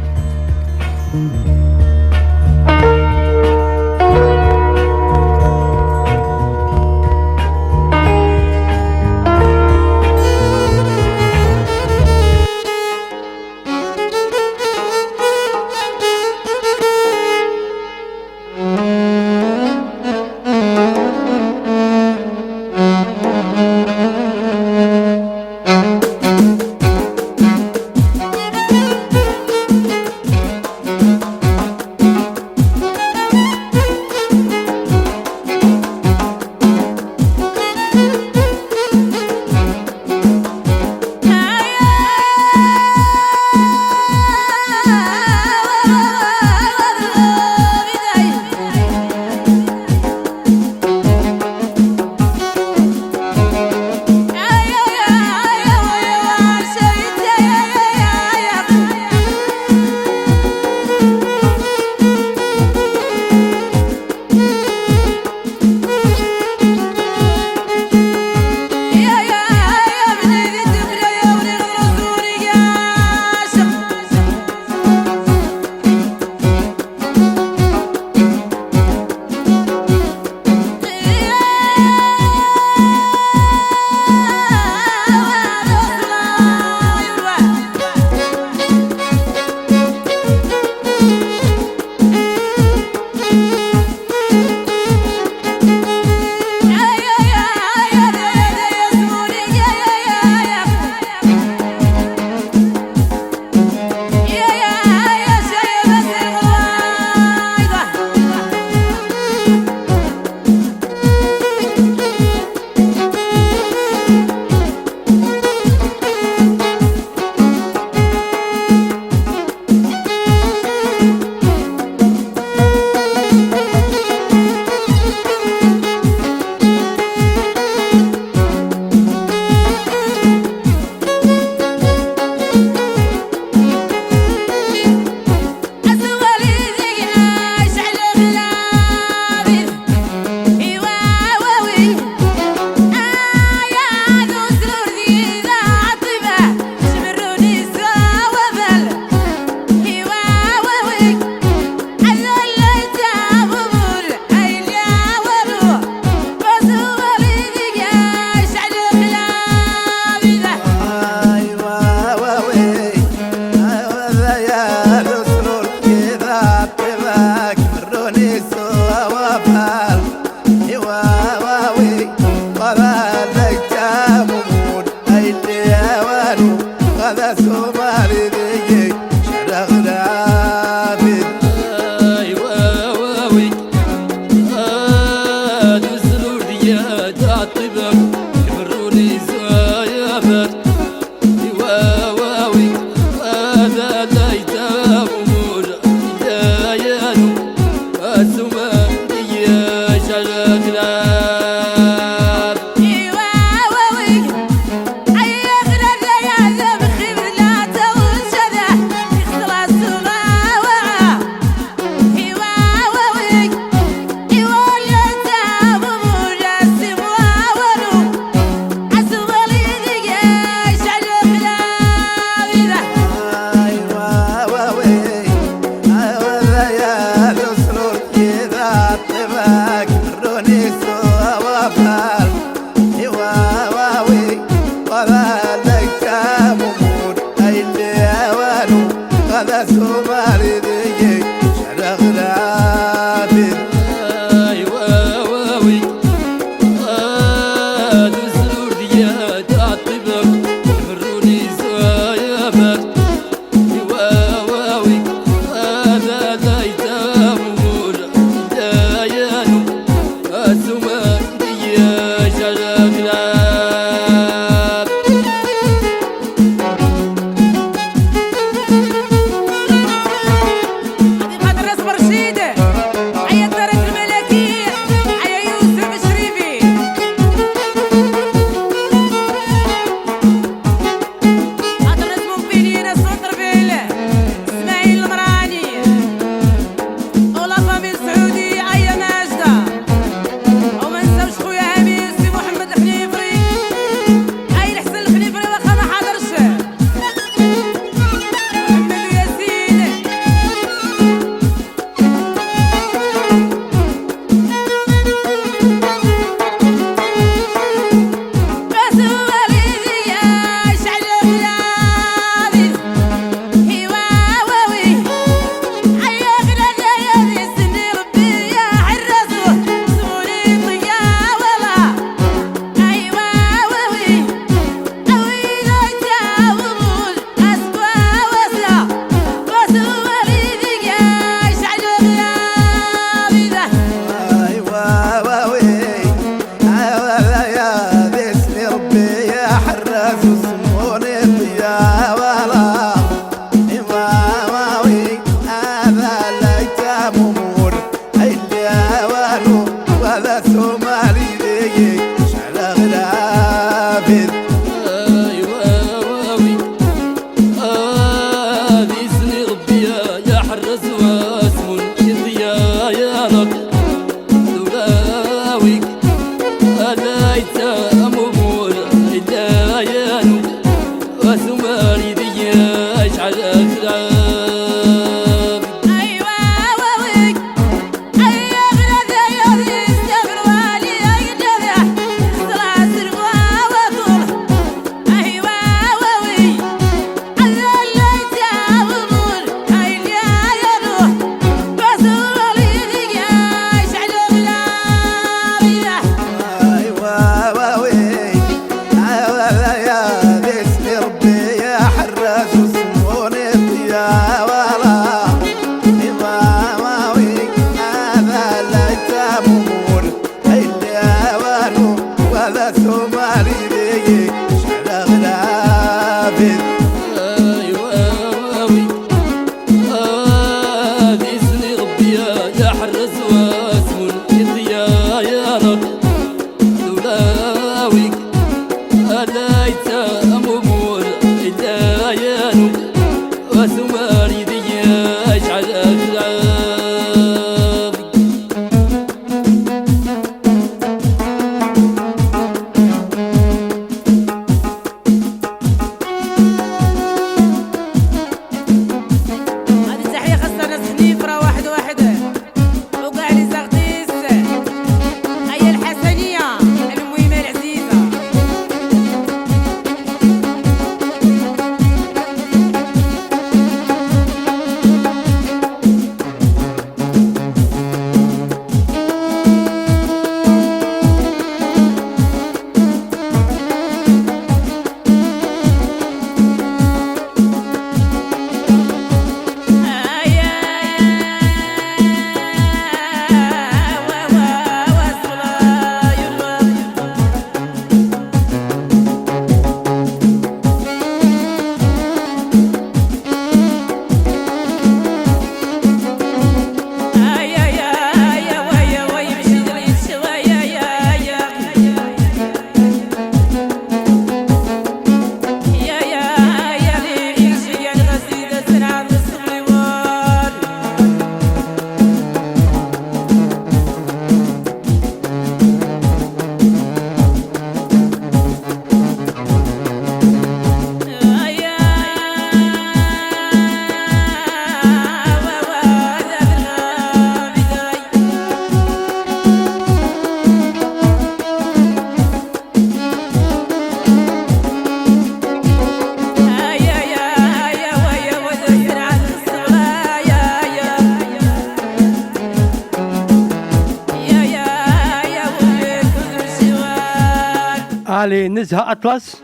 Allez, Nezha Atlas.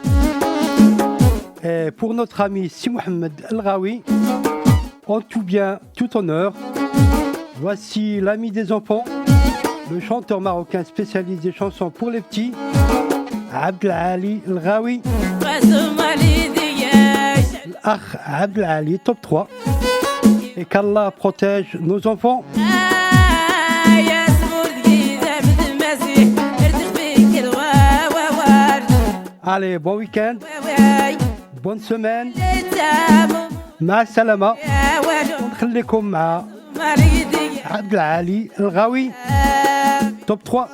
Et pour notre ami Si Mohamed El-Ghawi, en tout bien, tout honneur, voici l'ami des enfants, le chanteur marocain spécialiste des chansons pour les petits, Abdelali El-Ghawi. L'Akh Abdelali, top 3. Et qu'Allah protège nos enfants. Allez, bon week-end, bonne semaine. Ma salama. نخليكم مع عبد العالي الغاوي توب 3.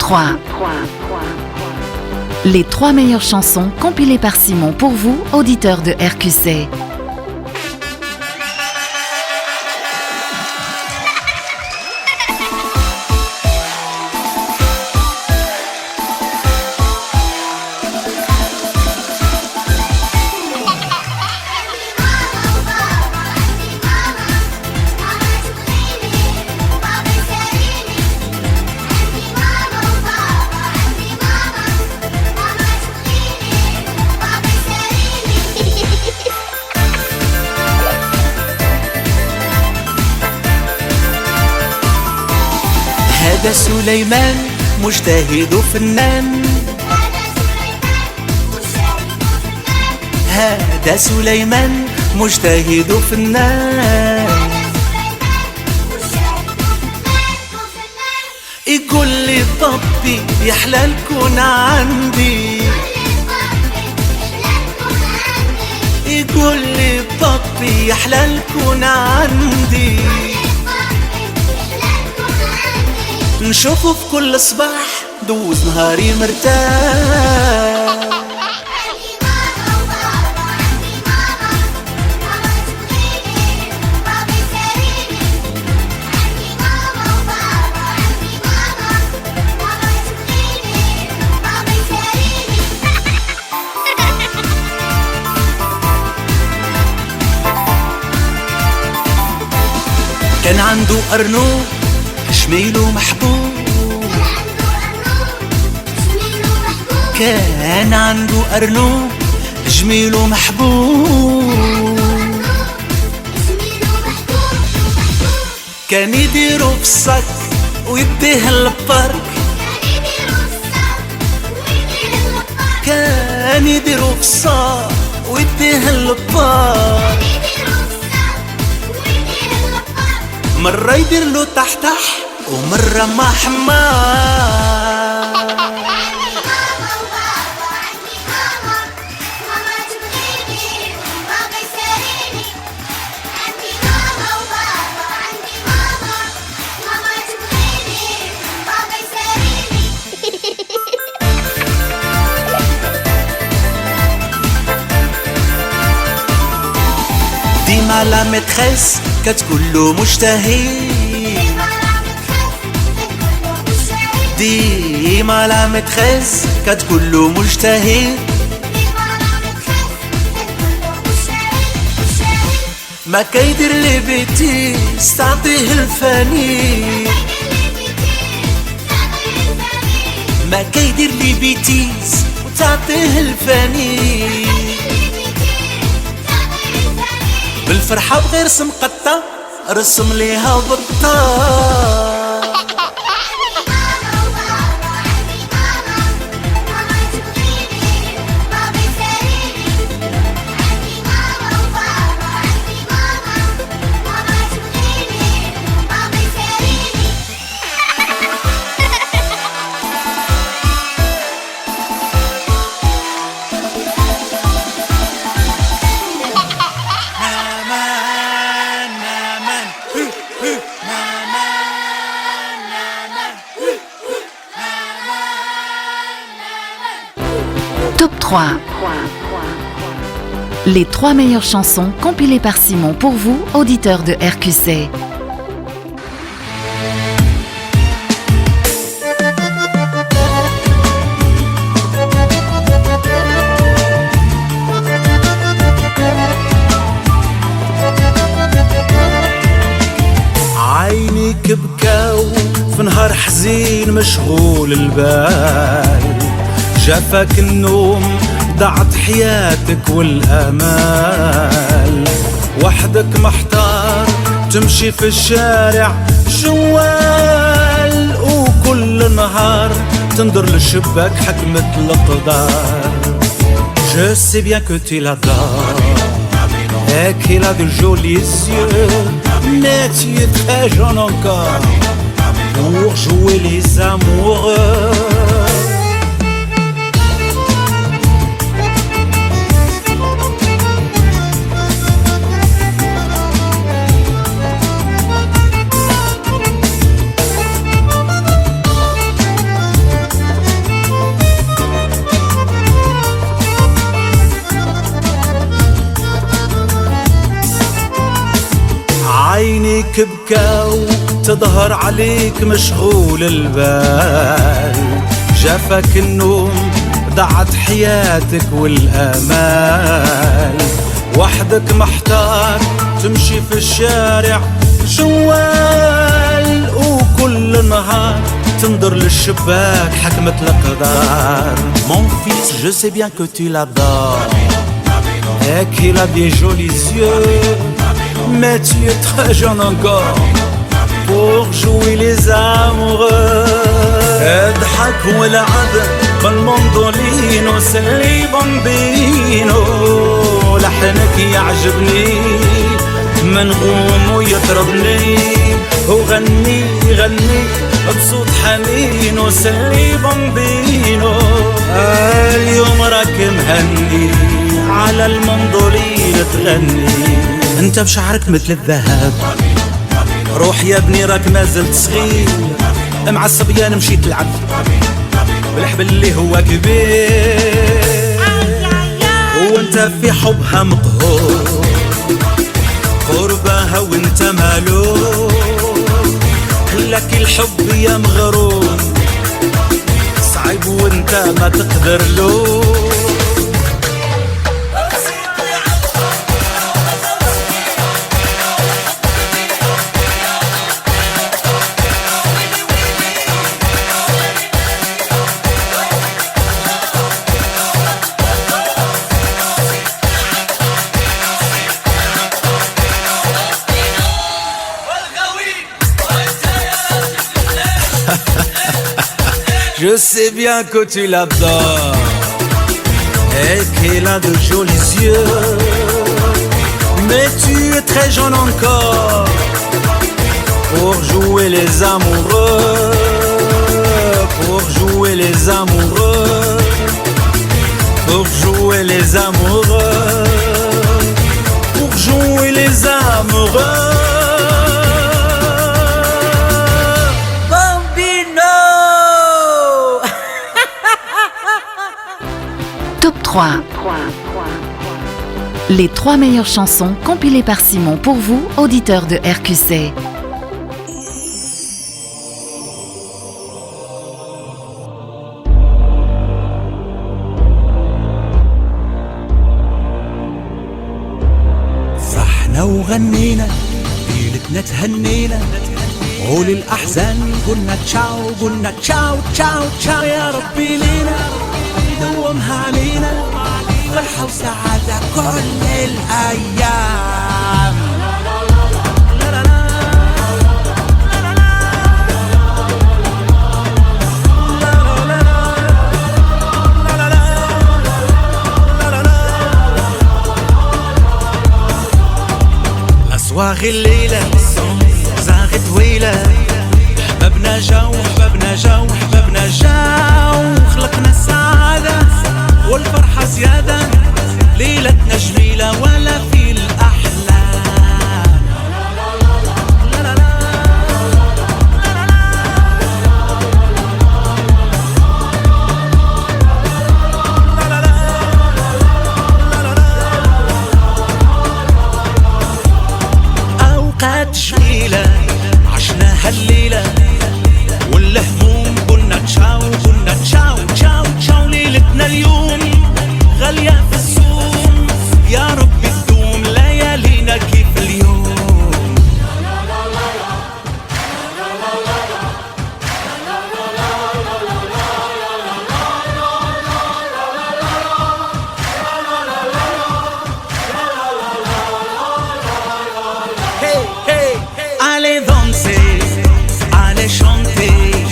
3. Les 3 meilleures chansons compilées par Simon pour vous, auditeurs de RQC. هذا سليمان مجتهد وفنان، هذا سليمان مجتهد وفنان، يقول لي طبي يحلى الكون عندي، يقول لي طبي يحلى الكون عندي، نشوفه في كل صباح دوز نهاري مرتاح. كان عنده أرنوب جميله محبوب، كان عنده أرنوب جميله محبوب، كان يديرو في الصك ويديه البرك، كان يديرو في الصك ويديه البرك، مرة يدير له تحتح ومرة ما حمار. ديما لا ميتريس كتقولو مشتهي، ديما لا ميتريس كتقولو مجتهد، ما كيدير لي بيتيس تعطيه الفاني، ما كيدير لي بيتيس وتعطيه الفاني، بالفرحة بغير رسم قطة رسم ليها بطة. Top 3. Les 3 meilleures chansons compilées par Simon pour vous, auditeurs de RQC. عينيك بكاو في نهار حزين مشغول البال، جافك النوم ضاعت حياتك والامال، وحدك محتار تمشي في الشارع جوال، وكل نهار تنظر للشباك حكمة القدر. Je sais bien que tu l'adores et qu'il a de jolis yeux, mais tu es très jeune encore pour jouer les amoureux. عليك بكاو تظهر عليك مشغول البال جافك النوم ضاعت حياتك والآمال وحدك محتار تمشي في الشارع جوال وكل نهار تنظر للشباك حكمة الأقدار Mon fils, je sais bien que tu l'adores et qu'il a des jolis yeux mais tu es très jeune encore pour jouer les amoureux اضحك ولعب بالمندولينو سلي بامبينو لحنك يعجبني منغوم ويطربني وغني غني بصوت حنين وسلي بامبينو اليوم راك مهني على المندولين تغني انت بشعرك مثل الذهب روح يا ابني راك مازلت صغير مع الصبيان مشيت تلعب بالحبل اللي هو كبير وانت في حبها مقهور قربها وانت مالوف لك الحب يا مغروم صعيب وانت ما تقدر له Je sais bien que tu l'adores et qu'il a de jolis yeux mais tu es très jeune encore pour jouer les amoureux pour jouer les amoureux pour jouer les amoureux pour jouer les amoureux Top 3. Les 3 meilleures chansons compilées par Simon pour vous, auditeurs de RQC. فرحنا وغنينا ليلتنا تهنينا وللأحزان قلنا تشاو قلنا تشاو تشاو تشاو يا ربي لينا دومها علينا فرحة وسعادة كل الأيام أسواق الليلة زاغت طويلة حبابنا جاو حبابنا جاو حبابنا جاو خلقنا السعادة والفرحة زيادة ليلتنا جميلة ولا في الأحلام أوقات جميلة عشناها الليلة والهموم قلنا تشاو قلنا تشاو تشاو تشاو ليلتنا اليوم غالية في السوم يا رب تدوم ليالينا كيف اليوم Hey, hey, allez danser, allez chanter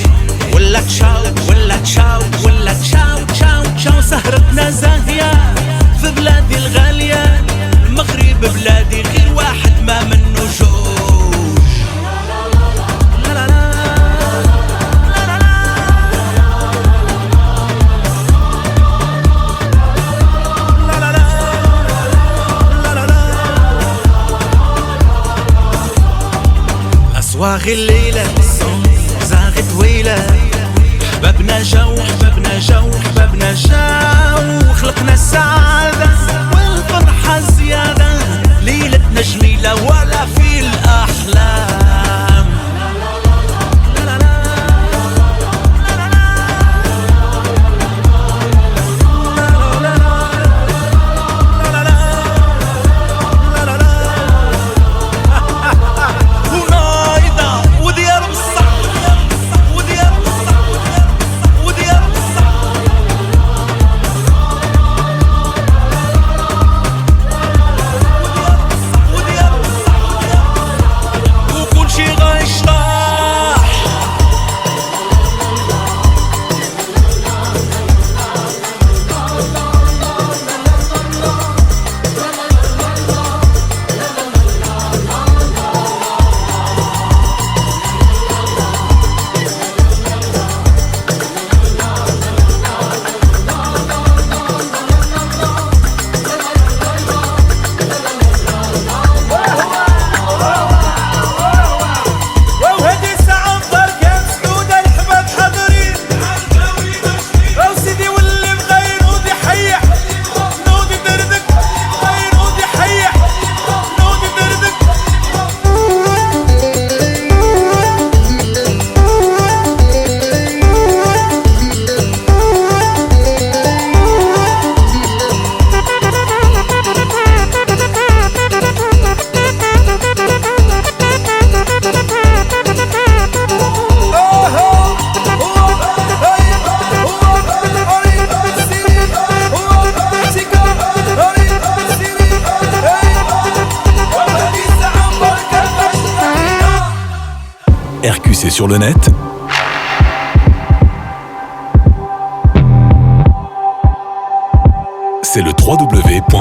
ولا تشاو ولا تشاو ولا تشاو تشاو تشاو سهرتنا زاهية في بلادي الغالية المغرب بلادي غير واحد ما منه جوج لا لا لا أسواق الليلة زاغت طويلة حبابنا جاو حبابنا جاو حبابنا جاو خلقنا السعادة والفرحة زيادة ليلتنا جميلة ولا في الأحلام RQC sur le net, c'est le www.rqc.be.